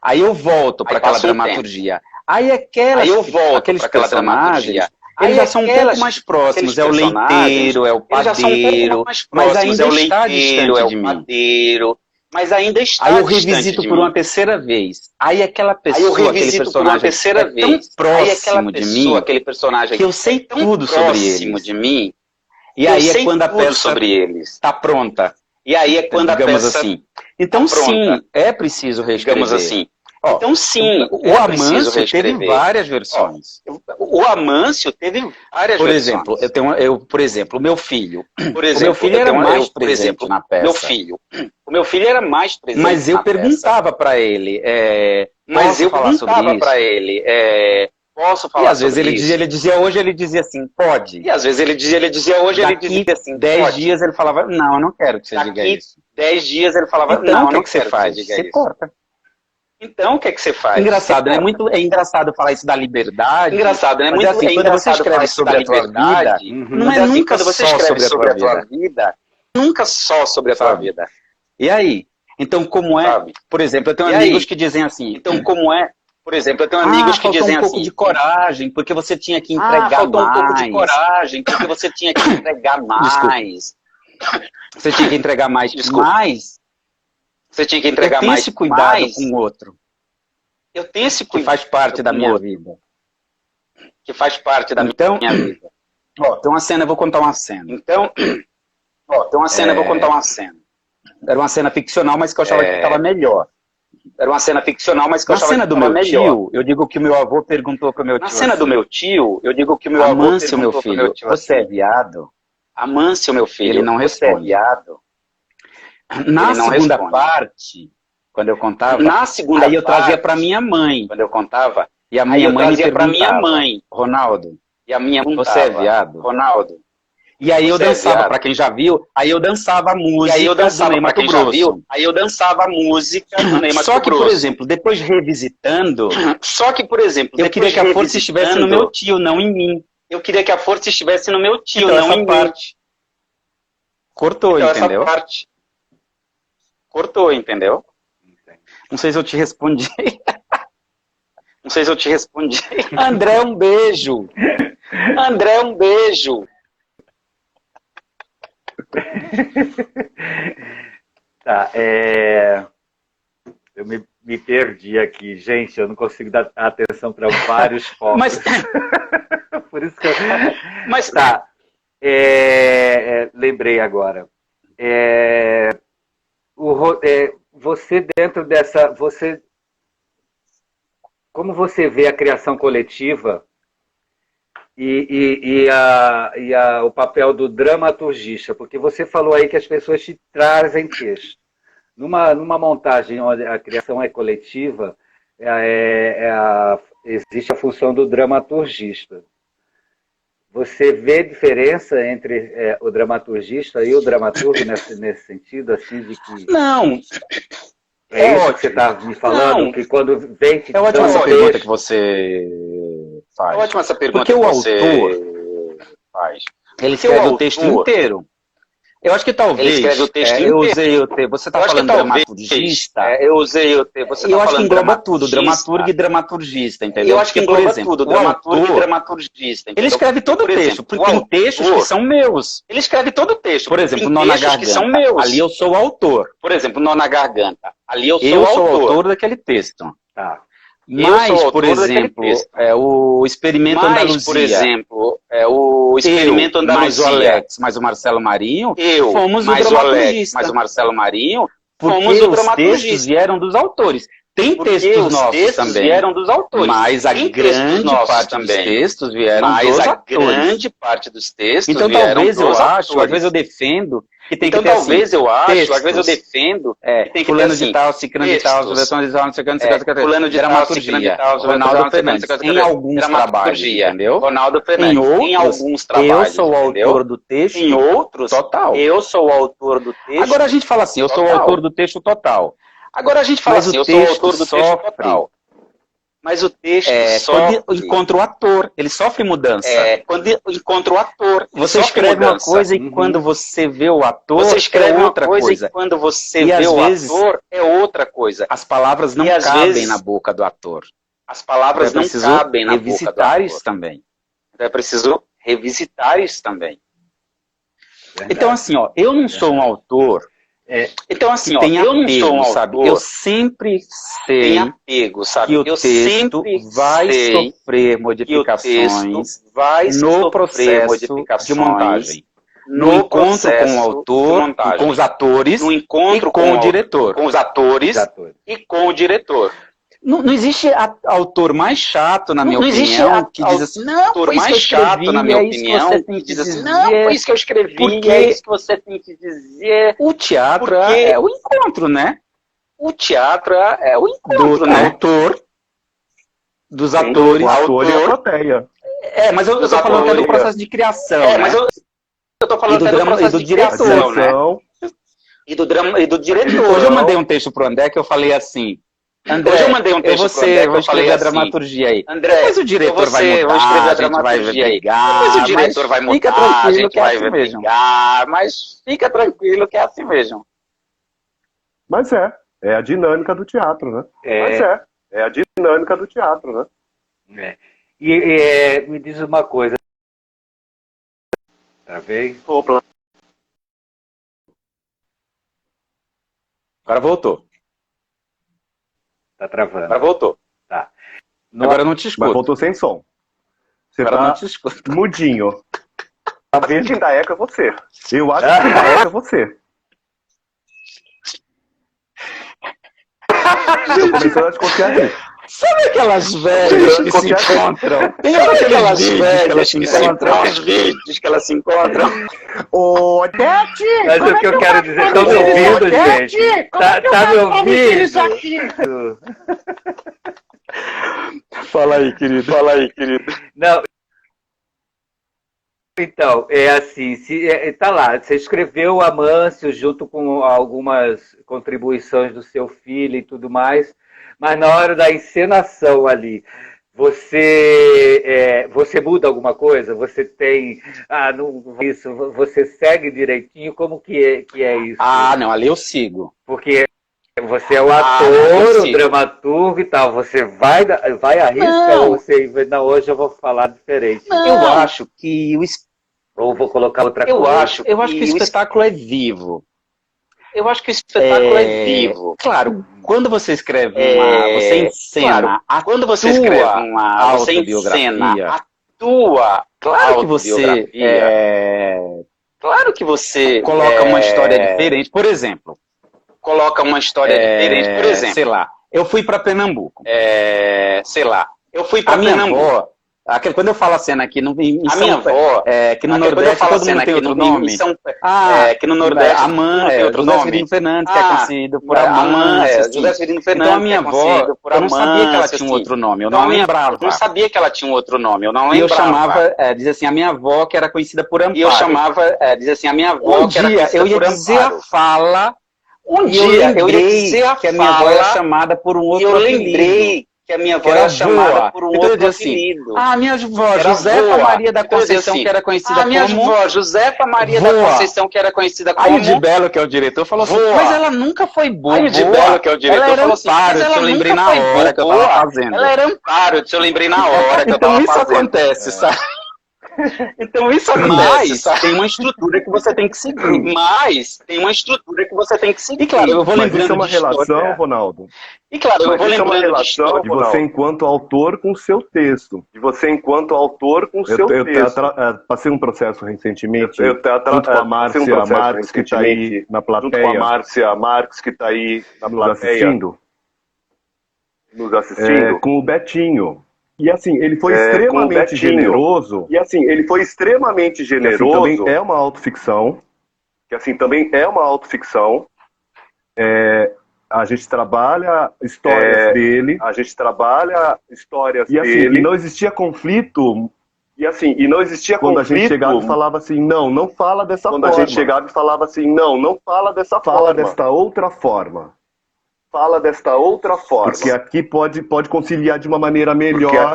Aí eu volto para aquela dramaturgia. Aí aqueles personagens, eles já são um pouco mais próximos. É o leiteiro, é o padeiro, mas ainda está distante de mim. Mas ainda está Aí eu revisito por uma terceira vez. Aí aquela pessoa, aquele personagem tão próximo de mim, aquele personagem que eu sei tudo sobre eles. De mim, e aí é quando a peça está pronta. E aí é quando digamos a peça assim. Então sim, é preciso reescrever. Digamos assim. Então sim, o Amâncio teve várias versões. O Amâncio teve várias versões. Por exemplo, o meu filho. O meu filho era mais presente na peça. O meu filho era mais presente. Mas eu perguntava para ele. Posso falar e às vezes ele dizia hoje, ele dizia assim, pode. E às vezes ele dizia hoje, ele dizia assim, 10 dias ele falava, não, eu não quero que você diga isso. 10 dias ele falava, então, não, eu não quero que você faz. Você corta. Então, o que é que você faz? Engraçado, né? É engraçado falar isso da liberdade. Engraçado, né? Mas assim, quando você escreve sobre a tua vida, não é nunca quando você só escreve sobre a tua vida. Nunca só sobre a tua vida. E aí? Então, como é? Sabe? Por exemplo, eu tenho amigos que dizem assim. Então, como é? Por exemplo, eu tenho amigos que dizem um pouco de coragem, porque você tinha que entregar faltou mais. um pouco de coragem, porque você tinha que entregar mais. Você tinha que entregar mais. Desculpa. Mas você tinha que entregar mais. Eu tenho esse cuidado com o outro. Eu tenho esse cuidado. Que faz parte da minha vida. Que faz parte da minha vida. Ó, tem uma cena, eu vou contar uma cena. Então, tem uma cena, eu vou contar uma cena. Era uma cena ficcional, mas que eu achava que estava melhor. Era uma cena ficcional, mas que eu achava que estava melhor. Na cena do meu tio, eu digo que o meu avô perguntou pro meu tio. Na cena do meu tio, eu digo que o meu avô Amâncio, meu filho, você é viado? Amâncio, meu filho, ele não responde. Você é viado? Na segunda parte, quando eu contava, aí eu trazia para minha mãe. Quando eu contava, e a minha mãe trazia para minha mãe, Ronaldo. E a minha mãe você é viado? Ronaldo. E aí eu dançava, para quem já viu, aí eu dançava a música do Ney Mato Grosso. Aí eu dançava a música do Ney Mato Grosso. Só que, por exemplo, depois revisitando, eu queria que a força estivesse no meu tio, não em mim. Eu queria que a força estivesse no meu tio, então, não em mim. Cortou, então, entendeu? Essa parte cortou, entendeu? Não sei se eu te respondi. Não sei se eu te respondi. André, um beijo. André, um beijo. Tá, eu me perdi aqui. Gente, eu não consigo dar atenção para vários focos. Mas... Por isso que eu... Mas tá, lembrei agora. Você dentro dessa... Como você vê a criação coletiva e o papel do dramaturgista? Porque você falou aí que as pessoas te trazem texto. Numa montagem onde a criação é coletiva, existe a função do dramaturgista. Você vê diferença entre o dramaturgista e o dramaturgo nesse sentido, assim, de que... Não. É isso que você está me falando? Não. Que quando vem... É ótima essa pergunta que você faz. É ótima essa pergunta que você faz. Ele escreve o texto inteiro. Eu acho que talvez... Ele escreve o texto inteiro. Eu usei o texto. Você está falando dramaturgista? Eu usei o texto. Você tá falando que engloba tudo, dramaturgo e dramaturgista, entendeu? Eu acho que engloba tudo, dramaturgo e dramaturgista. Ele escreve todo o texto, porque tem textos que são meus. Ele escreve todo o texto. Por exemplo, Nó na Garganta. Que são meus. Ali eu sou o autor. Por exemplo, Nó na Garganta. Ali eu sou o autor daquele texto. Tá. Mas, por exemplo, o Experimento Andaluzia. Por exemplo, o Experimento Andaluzia. Mais o Alex, mais o Marcelo Marinho, fomos mais o dramaturgista. Mais o Marcelo Marinho, fomos o dramaturgista. Os textos vieram dos autores. Tem textos nossos também. Vieram dos autores. Mas a grande parte dos textos vieram dos autores. Grande parte dos textos então, talvez eu acho, às vezes eu defendo que tem que ter talvez assim, eu acho, textos. Às vezes eu defendo que tem que fulano ter de tal, ciclano de tal, seleção de tal, não sei o que, fulano de dramaturgia, Ronaldo Fernandes, em alguns trabalhos, entendeu? Ronaldo Fernandes, em alguns trabalhos, eu sou o autor do texto, em outros, total. Eu sou o autor do texto. Agora a gente fala assim, eu sou o autor do texto total. Agora a gente fala assim, eu sou o autor do texto total. Mas o texto sofre... Quando encontra o ator, ele sofre mudança. Quando encontra o ator, você escreve uma coisa e quando você vê o ator, você escreve outra coisa. E quando você vê o ator, é outra coisa. As palavras não cabem na boca do ator. As palavras não cabem na boca do ator. Revisitar isso também. Então é preciso revisitar isso também. Verdade. Então assim, ó, eu não sou um autor... Então assim, eu não sou um autor, sabe? Eu sempre sei que o texto vai sofrer modificações no processo de montagem. No encontro com o autor, com os atores e com o diretor. Com os atores e com o diretor. Não existe autor mais chato, na minha opinião, que diz assim, não, foi mais chato, na minha opinião, que diz assim, não, foi isso que eu escrevi, porque é isso que você tem que dizer. O teatro é o encontro, né? O teatro é o encontro, do né? autor, dos atores, o autor e a plateia. Mas eu tô falando até do processo de criação, né? Mas eu tô falando até do processo de criação, né? E do diretor. Hoje eu mandei um texto pro André que eu falei assim, André, hoje eu mandei um texto pro André, vou escrever a dramaturgia aí. André, depois o diretor vai mudar, vou escrever a dramaturgia aí. Depois o diretor vai mudar, fica tranquilo, a gente que é vai assim mesmo. brigar, mas fica tranquilo que é assim mesmo. Mas é a dinâmica do teatro, né? Mas é a dinâmica do teatro, né? Me diz uma coisa. Travei? Opa. Agora voltou. Tá travando. Agora voltou. Tá. Agora não te escuto. Mas voltou sem som. Você Agora tá não te escuto. mudinho. Talvez quem dá eco é você. Eu acho que quem dá eco é você. Tô começando a desconfiar disso. Sabe aquelas velhas que se encontram? Tem aquelas velhas que se encontram, os vídeos que elas se encontram. Ô, Tete! Mas o que eu quero dizer, estão me ouvindo, gente? Tá me ouvindo? Fala aí, querido. Não. Então, é assim, tá lá, você escreveu Amâncio junto com algumas contribuições do seu filho e tudo mais, mas na hora da encenação ali, você muda alguma coisa? Você tem, você segue direitinho? Como que é isso? Ah, não, ali eu sigo. Porque você é o ator, o dramaturgo e tal, você vai arriscar ou você, não, hoje eu vou falar diferente. Não. Eu acho que ou vou colocar outra coisa. Eu acho que o espetáculo é vivo. Eu acho que o espetáculo é vivo. Claro, quando você escreve você encena, quando você escreve você encena a tua claro que você coloca uma história diferente. Por exemplo, sei lá, eu fui para Pernambuco. Quando eu falo a cena aqui, minha avó, que no Nordeste todo mundo tem outro nome. Que no Nordeste a mãe tem outro nome. José Severino Fernandes, que é conhecido por Amância. José Severino Fernandes, então a minha avó, eu não sabia que ela tinha um outro nome, eu não lembrava. Eu não sabia que ela tinha um outro nome, eu não lembrava. E eu chamava, dizia assim, a minha avó que era conhecida por Amparo. Dizia assim, a minha avó que era conhecida por Amparo. Eu ia dizer a fala, eu ia dizer a que a minha avó era chamada por um outro apelido. Eu lembrei que a minha avó era chamada por um outro apelido. Minha avó, Josefa Maria da Conceição, que era conhecida como... minha avó, Josefa Maria da Conceição, que era conhecida como... Aí o de Belo, que é o diretor, falou assim, mas ela nunca foi boa. Aí o de Belo, que é o diretor, falou assim, mas ela eu lembrei na hora que eu tava fazendo. Ela era Amparo, eu lembrei na hora que eu tava fazendo. Então isso acontece, sabe? Então isso acontece, tem uma estrutura que você tem que seguir. E claro, eu vou lembrando isso é uma relação, Ronaldo. E claro, eu vou lembrando de relação de você enquanto autor com o seu texto. Eu passei um processo recentemente junto com a Márcia Marques, que está aí na plateia. Nos assistindo. Com o Betinho. E assim, ele foi extremamente generoso. Também é uma autoficção. A gente trabalha histórias dele. E assim, e não existia conflito. Quando a gente chegava e falava assim, não fala dessa forma. Fala desta outra forma. Porque aqui pode conciliar de uma maneira melhor.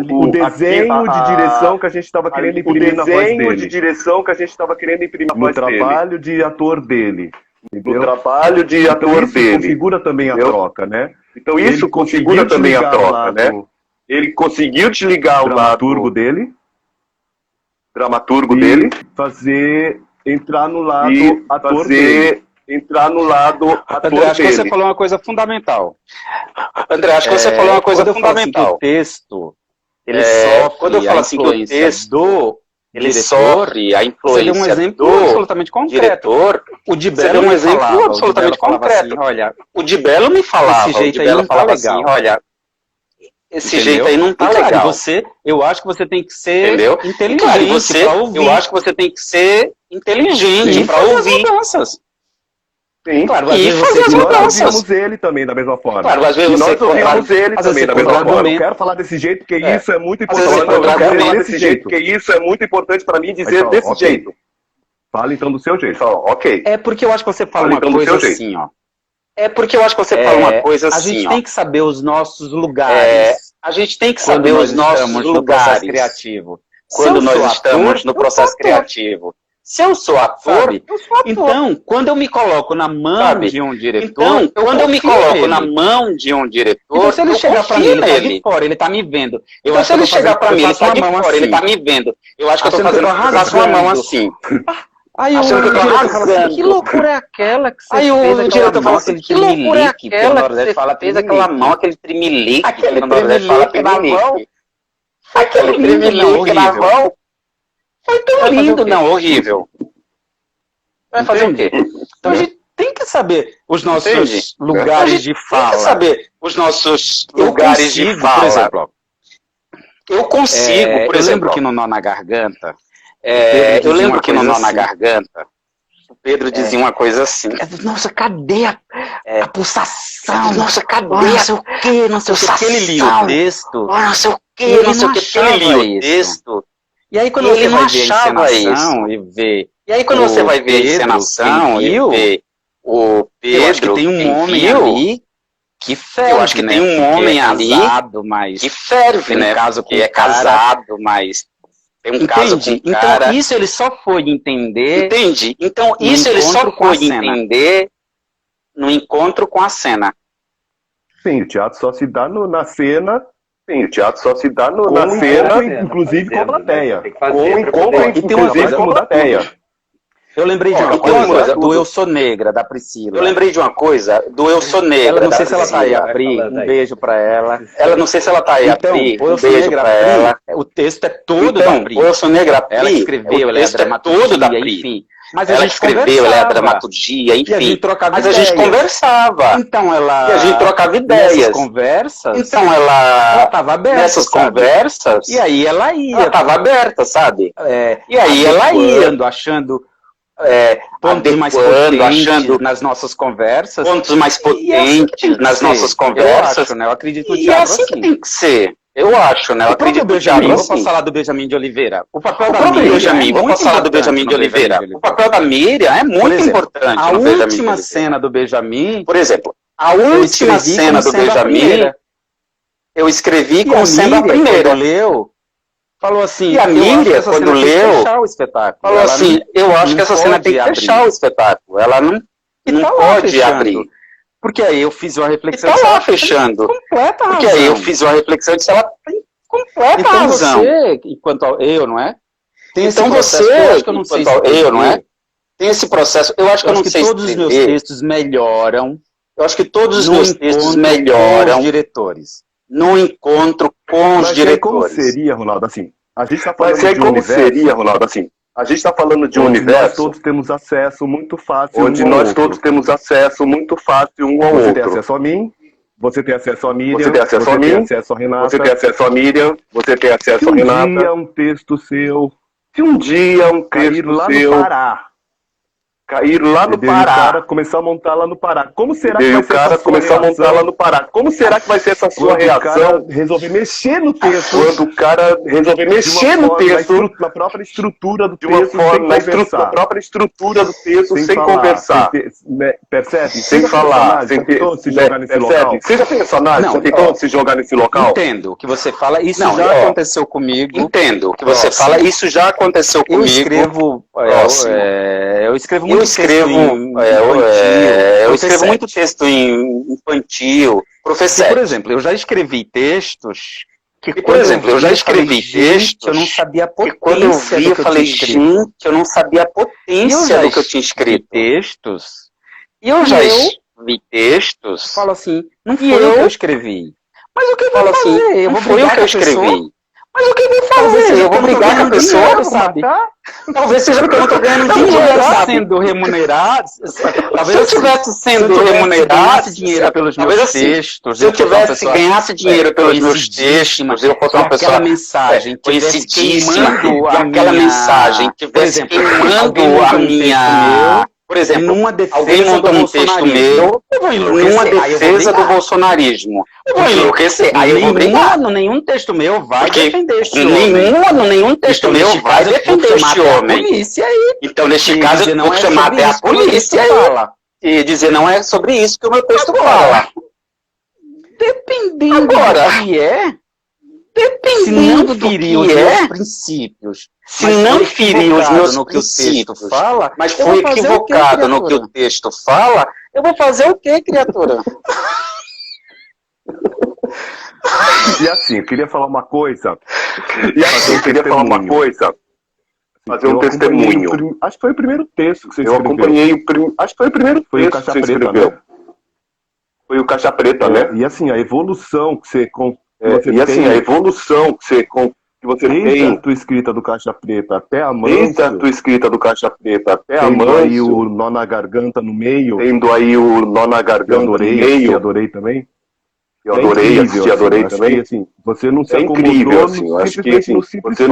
O desenho de direção que a gente estava querendo imprimir na voz dele. No trabalho de ator dele. Então isso configura também a troca, né? Ele conseguiu desligar o dramaturgo dele. Fazer... entrar no lado ator dele. André, acho que você falou uma coisa fundamental. O texto, ele sofre quando eu falo assim que o texto, ele sofre a influência um exemplo absolutamente concreto. O de Belo um exemplo absolutamente concreto. Olha, o de Belo me falava, esse jeito aí não tá legal. Olha, esse jeito aí não tá legal. legal. Eu acho que você tem que ser inteligente para ouvir. Eu acho que você tem que ser inteligente para ouvir. Sim, claro, e fazer as mudanças. Nós ouvimos ele também da mesma forma. Claro, às vezes nós ouvimos ele também da mesma forma. Eu quero falar desse jeito, porque isso é muito importante. Eu quero falar desse jeito, porque isso é muito importante para mim dizer desse jeito. Fala então do seu jeito. Ok. É porque eu acho que você fala uma então coisa assim, ó. É porque eu acho que você fala uma coisa assim, a gente tem que saber os nossos lugares. A gente tem que saber os nossos lugares criativos. Quando nós estamos no processo criativo. Se eu sou ator, eu sou ator. Então, quando eu me coloco na mão de um diretor, então se ele chegar pra mim, ele tá de fora, ele tá me vendo. Eu acho que ele chegar pra mim, ele tá de fora, ele tá me vendo. Eu acho que eu tô fazendo uma mão assim. Aí o diretor fala assim, que loucura é aquela que você fez? Aí o diretor fala assim, que loucura é aquela que você fez aquela mão, aquele tremelique, aquele tremelique na mão, aquele tremelique na mão. Foi tão lindo, não, horrível. Vai fazer o quê? Então a gente tem que saber os nossos lugares de fala. Tem que saber os nossos lugares de fala. Por exemplo, eu consigo, por exemplo. Eu lembro que no Nó na Garganta, o Pedro dizia uma coisa assim. Nossa, cadê a pulsação? Nossa, cadê não sei o quê, não sei o que. Ele lia o texto. Não sei o quê, não sei o que. Ele lia o texto. E aí quando você vai ver a encenação e ver... E aí quando você vai ver a encenação e ver o Pedro, eu acho que tem um homem ali que ferve, eu acho que tem um homem ali que ferve, né? Que é casado, mas tem um caso com um cara... Então isso ele só foi entender... Entende? Então isso ele só foi entender no encontro com a cena. Sim, o teatro só se dá na cena... Sim, o teatro só se dá na cena, inclusive com a plateia. Inclusive com a plateia. Eu lembrei de uma coisa do Eu Sou Negra, da Priscila. Eu lembrei de uma coisa do Eu Sou Negra. Ela não sei se ela tá aí, Pri. Um beijo pra ela. Ela não sei se ela tá aí, Pri. Um beijo pra ela. O texto é todo da Pri. O Eu Sou Negra, Pri. Ela escreveu, ela é dramaturgia, enfim. Mas ela escreveu, ela é a dramaturgia, enfim. Mas a gente conversava. Então ela... E a gente trocava ideias. Nessas conversas... Então ela tava aberta, nessas conversas... E aí ela ia. Ela tava aberta, sabe? E aí ela ia. Achando... pontos mais potentes nas nossas conversas. Pontos mais potentes nas nossas conversas. Eu acho, né? Eu acredito no teatro assim. E é assim que tem que ser. Eu acho, né? Eu acredito no teatro assim. Vou passar lá do Benjamin de Oliveira. O papel da Miriam, vou passar lá do Benjamin de Oliveira. O papel da Miriam é muito importante. A última cena do Benjamin, por exemplo, a última cena do Benjamin, eu escrevi como sendo a primeira. Leu, falou assim, e a Miriam, quando leu, falou assim, eu acho que essa cena tem que fechar o espetáculo. Ela não pode abrir. Porque aí eu fiz uma reflexão. Tá lá fechando. Completa razão. Porque aí eu fiz uma reflexão de se ela tem completa razão. Você, enquanto eu, não é? Tem esse processo, eu acho que eu não sei eu, não é? Tem esse processo, eu acho que eu não sei se todos os meus textos melhoram. Eu acho que todos os meus textos melhoram. Os diretores. No encontro com os diretores. Como seria, Ronaldo, assim? A gente tá falando de um universo. Seria, Ronaldo, assim? A gente está falando de um universo nós todos temos acesso muito fácil onde nós todos temos acesso muito fácil um ao outro. Você tem acesso a mim, você tem acesso a Miriam, você tem acesso a mim, tem acesso a Renata, você tem acesso a Miriam, você tem acesso a Renata. Se um dia um texto seu, se um dia um texto lá seu no Pará, cair lá no Pará, o cara começar a montar lá no Pará. Como será que vai ser essa sua reação? Lá no Pará. Como será que vai ser essa sua reação? Resolver mexer no texto. Quando o cara resolver mexer no texto, na própria estrutura do texto, na própria estrutura do texto, sem conversar. Percebe? Sem falar. Sem se jogar nesse local. Seja personagem, você tentou se jogar nesse local? Entendo o que você fala. Isso já aconteceu comigo. Entendo o que você fala. Isso já aconteceu comigo. Eu escrevo muito. Eu escrevo muito texto infantil, professor. Por exemplo, eu já escrevi textos que, por exemplo, eu não sabia a potência. E quando eu vi, eu falei, gente, eu não sabia a potência do que eu tinha escrito. Textos. E eu já escrevi textos. Falo assim, não foi eu que eu escrevi. Mas o que eu vou fazer? Eu vou brigar com a pessoa. Mas o que eu vou fazer? Eu vou brigar com a pessoa, sabe? Talvez seja porque eu não estou ganhando dinheiro, sabe? Sendo remunerado. Talvez eu estivesse sendo remunerado dinheiro pelos meus textos. Se eu tivesse ganhasse dinheiro pelos meus textos, eu fosse uma pessoa conhecidíssima, aquela mensagem tivesse queimando a minha Por exemplo, numa alguém monta um texto meu, eu vou numa defesa do bolsonarismo. Eu vou enlouquecer, aí eu vou brigar. Nenhum texto meu vai Porque defender este homem. Nenhum texto Então, meu neste vai caso, defender este homem. Então, neste caso, eu vou chamar até a polícia e dizer não é sobre isso que o meu texto fala. Dependendo do que é, dependendo do que é, os princípios, se não ferir os meus no que o texto princípios, fala, mas foi equivocado no que o texto fala, eu vou fazer o quê, criatura? E assim, eu queria falar uma coisa. Fazer um testemunho. Acho que foi o primeiro texto que você escreveu. Eu acompanhei acho que foi o primeiro texto que você escreveu. Foi o Caixa Preta, né? E assim, a evolução que você tem. Desde a tua escrita do Caixa Preta até a Manso. Desde a tua escrita do Caixa Preta até a Manso. Tendo aí o Nó na Garganta no meio. Eu adorei também. Eu adorei também. Assim, você não se acomodou simplesmente no simples eu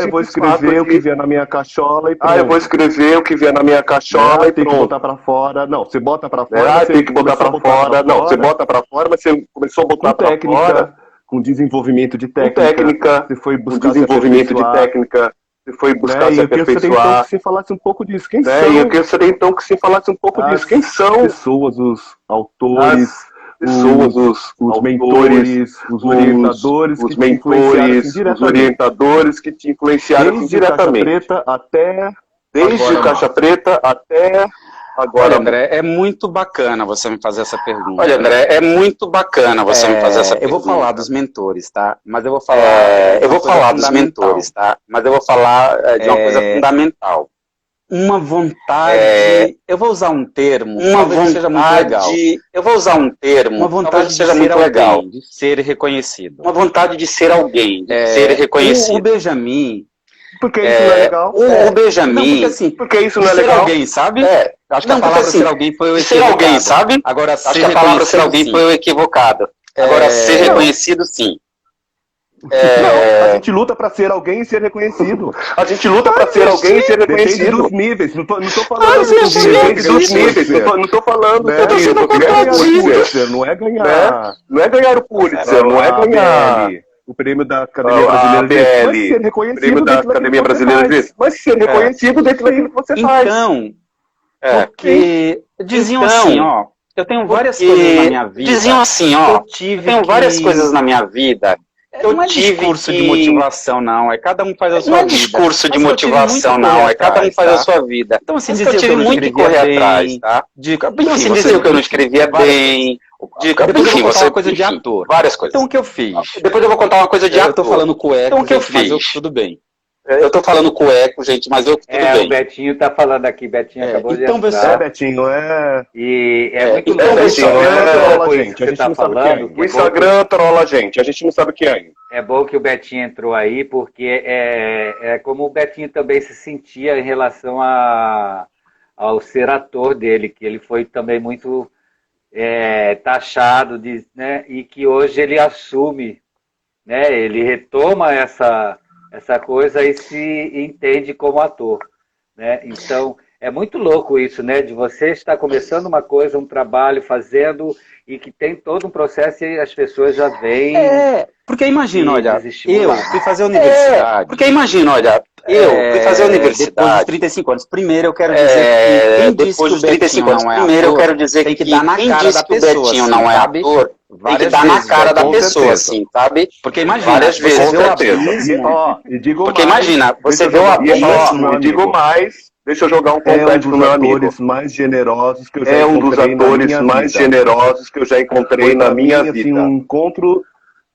vou escrever o que vier na minha cachola e pronto. Tem que botar pra fora. Não, você bota pra fora. Tem que botar pra fora. Não, você bota pra fora, mas você começou a botar pra fora. Com desenvolvimento de técnica. Você foi buscar desenvolvimento de técnica. Você foi buscar se aperfeiçoar. Eu queria que você falasse um pouco disso. Quem são? Eu gostaria então que você falasse um pouco disso. Quem são? Pessoas, os autores, os mentores, os orientadores, os orientadores que te influenciaram diretamente. Desde o Caixa Preta até agora. Olha, André, é muito bacana você me fazer essa pergunta. Me fazer essa pergunta. Eu vou falar dos mentores, tá? Mas eu vou falar. De uma coisa fundamental. Uma vontade. Eu vou usar um termo. Uma vontade seja muito legal. Uma vontade de seja muito legal. De ser reconhecido. Uma vontade de ser alguém, de ser reconhecido. O Benjamin. Porque isso não é legal? O Benjamin. Porque isso não é legal? Ser alguém, sabe? Acho que a palavra ser alguém foi o equivocado. Ser alguém, sabe? Agora, acho que a palavra ser alguém foi o equivocado. Agora, ser reconhecido, sim. Não, a gente luta pra ser alguém e ser reconhecido. Depende dos níveis. Não tô falando depende dos níveis. Não tô falando. Não é ganhar. Não é ganhar o Pulitzer. Não é ganhar o prêmio da Academia Brasileira de ser reconhecido mas ser reconhecido dentro daquilo que você faz. Então, porque diziam assim, ó, eu tenho várias coisas na minha vida. Diziam assim, ó, tenho várias coisas na minha vida. Não é discurso de motivação, não. É cada um faz a sua vida. Não é discurso de motivação, não. É cada um faz a sua vida. Então, assim, dizer eu tive muito que correr atrás, tá? Assim, dizer que eu não escrevia bem. Depois eu vou contar uma coisa de ator. Várias coisas. Então, o que eu fiz? Depois eu vou contar uma coisa de ator. Eu tô falando cueco, então, o que eu fiz? Mas tudo bem. Eu tô falando cueco, gente, mas tudo bem. O Betinho tá falando aqui, Betinho acabou de entrar. Betinho, E é muito louco. A gente tá falando. O Instagram trola a gente, a gente não sabe o que é. É bom que o Betinho entrou aí, porque é como o Betinho também se sentia em relação ao ser ator dele, que ele foi também muito taxado, né, e que hoje ele assume, né, ele retoma essa coisa e se entende como ator, né? Então, é muito louco isso, né? De você estar começando uma coisa, um trabalho, fazendo, e que tem todo um processo e as pessoas já vêm... porque imagina, olha, eu fui fazer a universidade... Depois dos 35 anos. Primeiro eu quero dizer que quem disse que o Betinho não é ator, tem que dar na cara da pessoa, assim, não é ator. Tem que dar na cara da pessoa, assim, sabe? Porque imagina, várias vezes, você vê o abismo. Porque imagina, você vê o abismo. E digo mais, deixa eu jogar um complexo pro meu amigo. É um dos atores mais generosos que eu já encontrei na minha vida.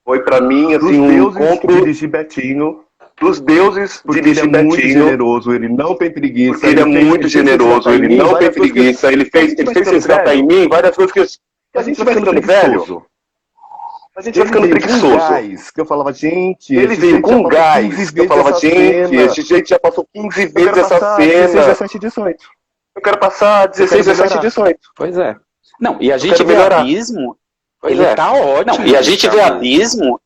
Foi pra mim, assim, um encontro de dirigir Betinho. Dos deuses de dirigir Betinho. Ele é muito generoso, ele não tem preguiça. Porque ele é muito generoso, ele não tem preguiça. Ele fez resgatar em mim várias coisas que a gente vai ficando velho. A gente vai ficando preguiçoso. Que eu falava, gente... Ele veio com gás. Que eu falava, gente, esse gente já passou 15 vezes essa cena. 16, 17, 18. Eu quero passar 16, 17, 18. Pois é. Não, e a gente vê abismo, ele tá ótimo. Não, e a gente vê abismo,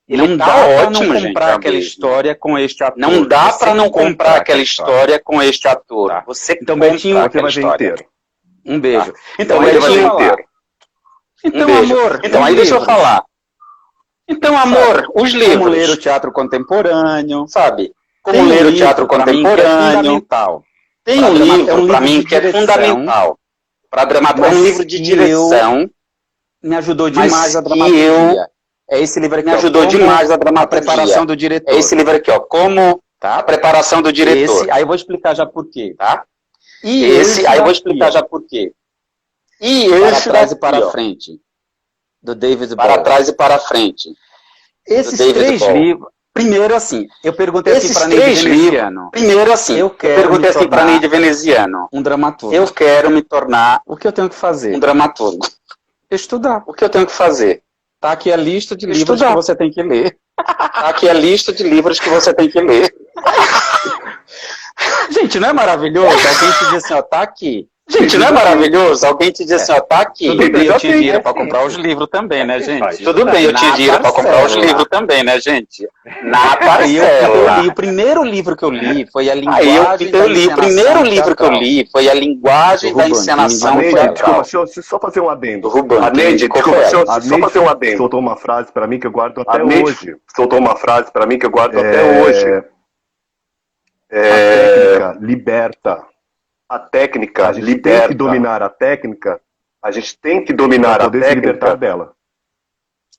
Não dá para não comprar aquela história com este ator. Não dá para não comprar aquela história com este ator. Tá. Você então, Betinho, você vai ver inteiro. Um beijo. Tá. Então, aí deixa eu falar. inteiro. Então, amor. Então, aí deixa eu falar. Então, amor, os livros. Como ler o teatro contemporâneo, sabe? Como ler o teatro contemporâneo. Tem um livro, para mim, que é fundamental. Para dramaturgia. É um livro de direção. Me ajudou demais a dramaturgia. É esse livro aqui, me ajudou demais a dramaturgia. A preparação do diretor. É esse livro aqui, ó. Como a preparação do diretor. Esse, aí eu vou explicar já por quê. Tá? E esse, aí eu vou explicar já por quê. E para esse trás daqui, e para ó. frente. Do David Para Ball. trás e para frente. Esses três livros. Primeiro, assim, eu perguntei assim para Neide Veneziano. Primeiro, assim, eu perguntei assim para Neide Veneziano. Um dramaturgo. Eu quero me tornar. O que eu tenho que fazer? Um dramaturgo. Estudar. O que eu tenho que fazer? Tá aqui a lista de livros que você tem que ler. Tá aqui a lista de livros que você tem que ler. Gente, não é maravilhoso? Alguém te diz assim, ó, tá aqui. Gente, não é maravilhoso? Alguém te diz assim, ó, tá aqui. Tudo bem, eu te viro para comprar os livros também, né, gente? Tudo bem, eu te viro para comprar os livros também, né, gente? Na parcela. O primeiro livro que eu li foi a linguagem eu li, o primeiro livro que eu li foi a linguagem da encenação teatral. Deixa eu só fazer um adendo. A Neide, só fazer um adendo. Soltou uma frase para mim que eu guardo até hoje. Soltou uma frase para mim que eu guardo até hoje. A técnica liberta. A técnica, a gente liberta. Tem que dominar a técnica. A gente tem que dominar a técnica dela.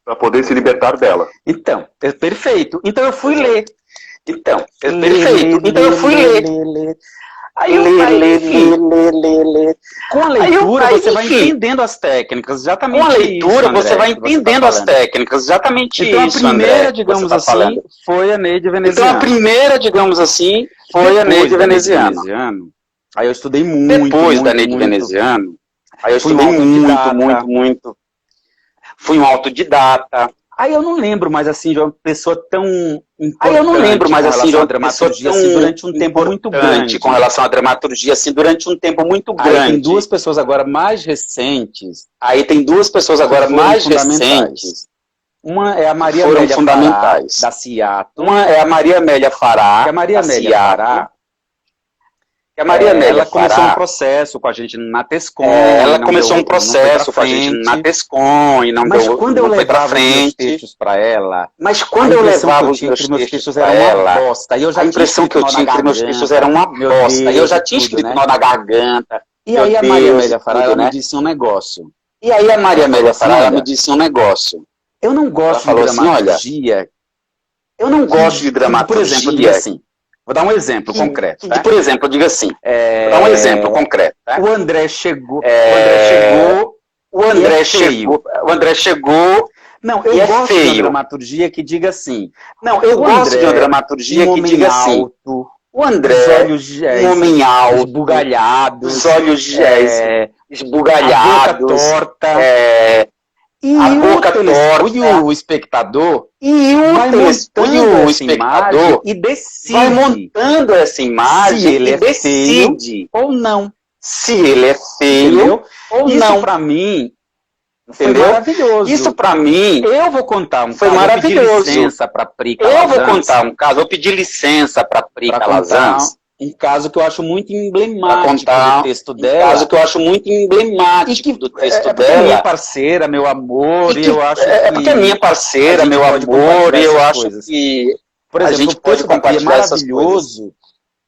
Para poder se libertar dela. Então, perfeito. Então eu fui ler. Então eu fui ler. Aí eu ler. Com a leitura você vai entendendo as técnicas, exatamente. Com a leitura você vai entendendo as técnicas, exatamente isso. Então a primeira, André, digamos assim, foi a Neide Veneziano. Então a primeira, digamos assim, foi a Neide Veneziano. Aí eu estudei muito. Depois da Neide Veneziano, aí eu estudei muito. Fui um autodidata. Aí eu não lembro mais assim de uma pessoa tão dramaturgia assim, durante um tempo muito grande. Com relação à dramaturgia, assim, durante um tempo muito grande. Aí tem duas pessoas agora mais recentes. Uma é a Maria Amélia Fará, da Ciato. Uma é a Maria Amélia Fará, que a Maria Amélia Fará, ela começou um processo com a gente na Tescom. Ela começou um processo com a gente na Tescom e não quando eu levava os meus textos para ela, a impressão que eu tinha que meus textos eram uma bosta. E eu já tinha escrito nó na garganta. E aí a Maria Amélia Fará me disse um negócio. Eu não gosto de dramaturgia. Eu não gosto de dramaturgia. Por exemplo, eu digo assim. Vou dar um exemplo concreto. Tá? Por exemplo, eu digo assim. Vou dar um exemplo concreto. Tá? O André chegou. O André chegou. Não, eu gosto de uma dramaturgia que diga assim. Não, eu gosto de uma dramaturgia que diga assim. O André, um homem alto, esbugalhado, os olhos esbugalhados, a boca torta. E a boca torta, e o espectador vai montando essa imagem se ele é feio ou não. Se ele é feio ou não. Isso pra mim foi maravilhoso. Isso pra mim, eu vou contar um foi caso, maravilhoso. Eu pedir licença pra Pri Calazans. Vou pedir licença pra Pri Calazans. Um caso que eu acho muito emblemático do texto dela. Um caso que eu acho muito emblemático do texto dela. É minha parceira, meu amor, e eu acho que... É porque é minha parceira, meu amor, e eu acho que... Por exemplo, a gente pode compartilhar essas coisas.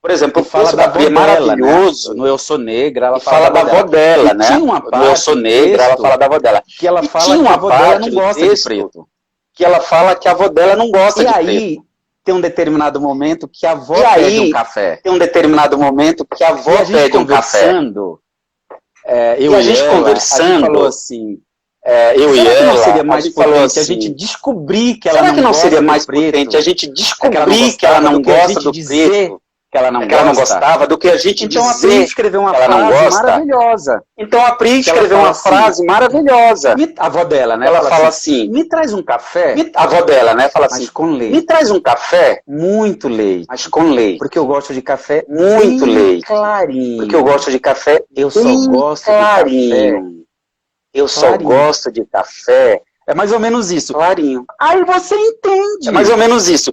Por exemplo, fala da avó dela, maravilhoso. No Eu Sou Negra, ela fala da avó dela, né? Tinha uma parte no Eu Sou Negra, ela fala da avó dela. Que ela fala que a avó dela não gosta de preto. Que ela fala que a avó dela não gosta de preto. E aí, tem um determinado momento que a avó pede um café. Tem um determinado momento que a avó pede um café. E a gente conversando, falou assim... eu e ela, não seria mais potente a gente descobrir que ela não seria mais potente a gente descobrir que ela não gosta do preto? Que ela não gostava, do que a gente então, dizer a Pri escreveu uma frase maravilhosa. Então a Pri escreveu uma frase maravilhosa. A avó dela, né? Ela fala assim, me traz um café. A avó dela, né? Fala assim, mas com leite. Me traz um café. Muito leite. Mas com leite. Porque eu gosto de café muito leite. Clarinho. Porque eu gosto de café eu só gosto clarinho. de café. Eu só gosto de café É mais ou menos isso. Clarinho. Aí você entende. É mais ou menos isso.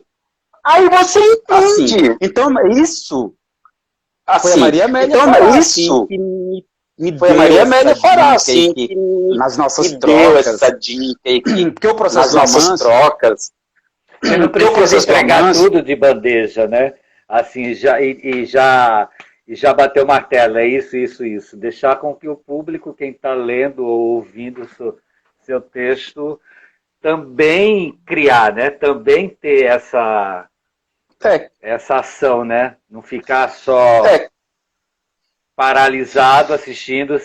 Aí você entende. Assim, então, isso Assim, foi a Maria Amélia então, Fará, isso assim, que me foi a deu Maria essa Amélia Fará, dica assim, e que nas nossas me deu trocas. essa dica e que Porque o processo nas nossas romance, trocas. Você não Porque o precisa processo entregar romance, tudo de bandeja, né? Assim, já bateu o martelo, é isso, isso, isso. Deixar com que o público, quem está lendo ou ouvindo o seu texto, também criar, né? Também ter essa ação, né? Não ficar só paralisado assistindo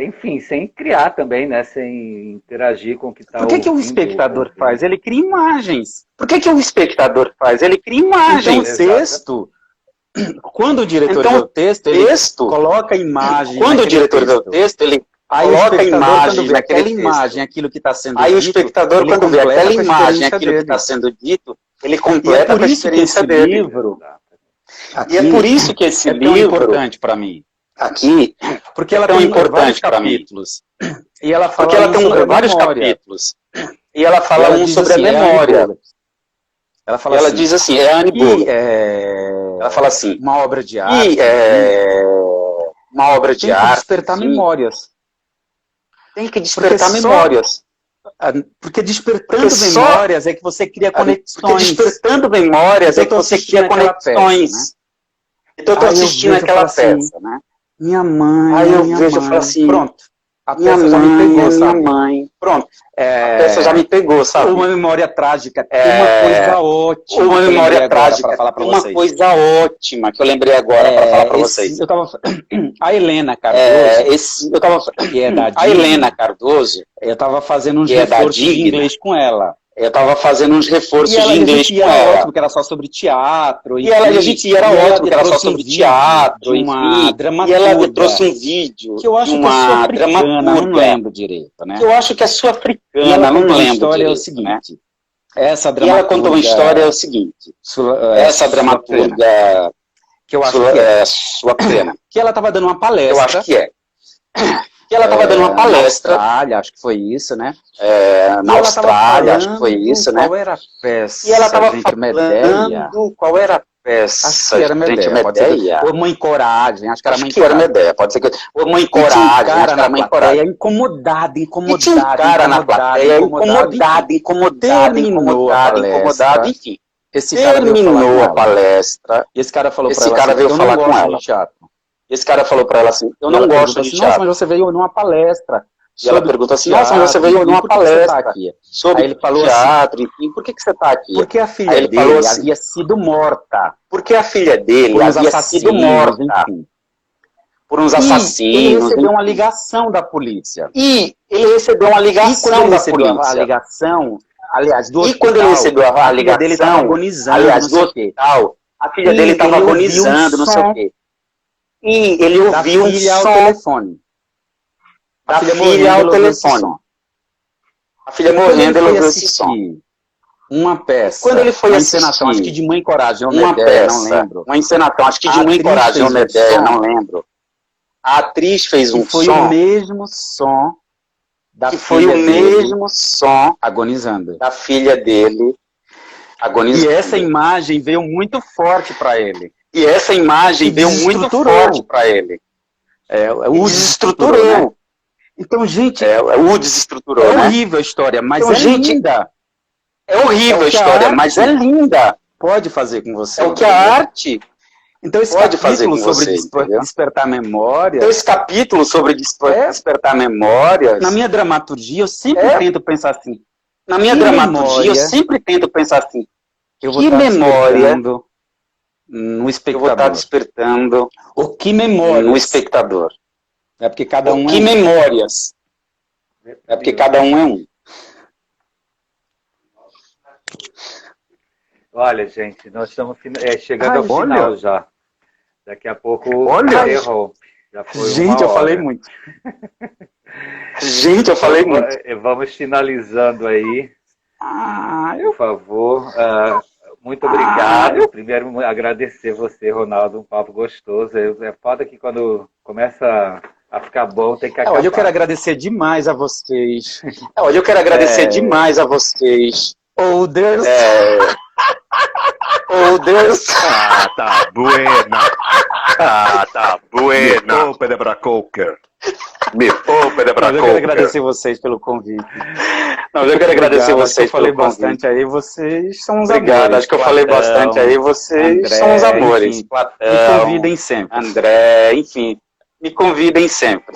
enfim, sem criar também, né? Sem interagir com o que está ouvindo. Por que o espectador faz? Ele cria imagens. Por que o espectador faz? Ele cria Então, imagens. o texto, quando o diretor vê o texto, ele coloca a imagem. Quando o diretor vê o texto, ele aí coloca a imagem quando vê naquele aquela imagem, aquilo que está sendo aí dito, o espectador, ele quando vê completa aquela com a imagem, experiência aquilo que dele. está sendo dito, ele E é completa por com a isso que experiência esse dele. livro E é por isso que esse é tão livro importante para mim. aqui Porque ela tão tem importante vários pra mim. capítulos. E ela fala Porque ela tem sobre a vários memória. capítulos. E ela E fala ela um diz sobre assim, a memória. Ela E fala ela assim, diz assim, é a Annie que Booth. é Ela fala assim, uma obra de arte e é uma obra de tem que arte. despertar sim, memórias. tem que despertar Porque só- memórias. Porque despertando Porque só- memórias é que você cria Porque conexões. despertando memórias Então, é que eu tô você assistindo cria aquela conexões. peça, Então eu tô Aí eu assistindo vejo e aquela falo assim, peça, né? Minha mãe, Aí eu minha vejo e mãe. falo assim, Pronto. A minha peça já me mãe, pegou, minha sabe? mãe. Pronto. A É, peça já me pegou, sabe? Uma memória trágica. Tem uma coisa ótima. Uma que eu lembrei memória agora trágica. pra falar pra Uma vocês. coisa ótima que eu lembrei agora para falar para vocês. Eu tava... A Helena Cardoso, que é da A Digna, Helena Cardoso, eu estava fazendo uns que é da reforços de Digna. inglês com ela. Eu estava fazendo uns reforços E ela, de e a inglês gente com era ela. ótimo, que era só sobre teatro. E a gente era ótimo, que era só sobre teatro, de uma enfim. E dramaturga. ela trouxe um vídeo Que eu acho de que é uma sul-africana, não dramaturga. lembro direito, né? Que eu acho que é E ela sul-africana, não contou uma lembro história, é o direito, seguinte. né? Essa E dramaturga... ela contou uma história, é o seguinte. Essa dramaturga que eu acho que é. sul-africana. Que ela estava dando uma palestra. Eu acho que é. Que ela estava dando uma palestra. Na Austrália, acho que foi isso, né? Na Austrália, acho que foi isso, né? Qual era a peça? E ela estava Medeia. falando qual era a peça. Acho que era Gente, Medeia. Pode ser Medeia. Ou Mãe Coragem, acho que era Acho Mãe que era Coragem. Medeia, pode ser que... Ou Mãe E tinha um Coragem, acho cara que era na Mãe plateia, Coragem. incomodado. E tinha um cara na plateia, incomodado, enfim. Esse cara veio falar com Terminou a ela. palestra. E esse cara falou pra Esse ela cara assim, veio eu falar não com gosto ela. de teatro. Esse cara falou pra ela assim, eu E não ela gosto pergunta de assim, nossa, teatro. mas você veio numa palestra. E ela sobre pergunta assim, teatro, nossa, mas você veio enfim, numa por que você tá palestra aqui? sobre Aí ele falou teatro, enfim, por que você tá aqui? Porque a Aí filha ele dele falou assim, havia sido morta porque a filha dele por uns havia assassinos, sido morta enfim. por uns E ele assassinos. recebeu uma enfim. ligação da polícia. E ele recebeu uma E quando ligação ele da recebeu a polícia. ligação, aliás, do E hospital, quando ele recebeu a filha dele estava ligação, agonizando, aliás, não do sei o quê. hospital, a filha E dele estava ele ouviu agonizando, um não sei som o quê. E ele da ouviu um filha ao som telefone. da A filha filha morrendo, ao ele ouviu esse telefone. som. A filha Quando morrendo, ele ele foi ouviu esse som. assistir uma peça, Quando ele foi uma assistir encenação, acho que de Mãe Coragem, ou uma Medeia, não peça, lembro. uma encenação, acho que de A Mãe atriz Coragem fez ou um Medeia, som. não lembro. A atriz fez Que um foi som o mesmo som da que foi filha o dele mesmo som agonizando. da filha dele E agonizando. essa imagem veio muito forte para ele. E essa imagem E veio muito desestruturou. forte para ele. O E desestruturou. né? Então, gente, O desestruturou, é né? horrível a história, mas Então, é gente, linda. É horrível É o a que a história, arte mas é linda. Pode fazer com você. É o que a arte Então, esse pode fazer capítulo com sobre você, entendeu? despertar memória, Então, esse capítulo sobre despertar memórias, na minha dramaturgia, eu sempre tento pensar assim. na minha que dramaturgia, eu memória sempre tento pensar assim, que eu vou que estar memória despertando no eu vou espectador. estar despertando Ou que memória. no espectador. É porque cada um Que é um. memórias. É porque cada um é um. Olha, gente, nós estamos chegando ao olha. final já. Daqui a pouco Olha. interrompe. Já foi Gente, eu uma falei hora. muito. Gente, eu falei muito. Vamos finalizando aí, por favor. Muito obrigado. Primeiro, agradecer você, Ronaldo, um papo gostoso. É foda que quando começa Pra ficar bom tem que acabar. Olha, eu quero agradecer demais a vocês. Olha, eu quero agradecer demais a vocês. Oh, Deus. Oh, Deus. Ah, tá buena. Ah, tá buena. Me poupe de Bracoker. Me poupe de Bracoker. Eu quero agradecer vocês pelo convite. Eu quero agradecer vocês pelo convite. Eu falei bastante aí, vocês são uns amores. Acho que eu falei bastante aí, vocês são uns amores. Enfim, me convidem sempre. André, enfim, me convidem sempre.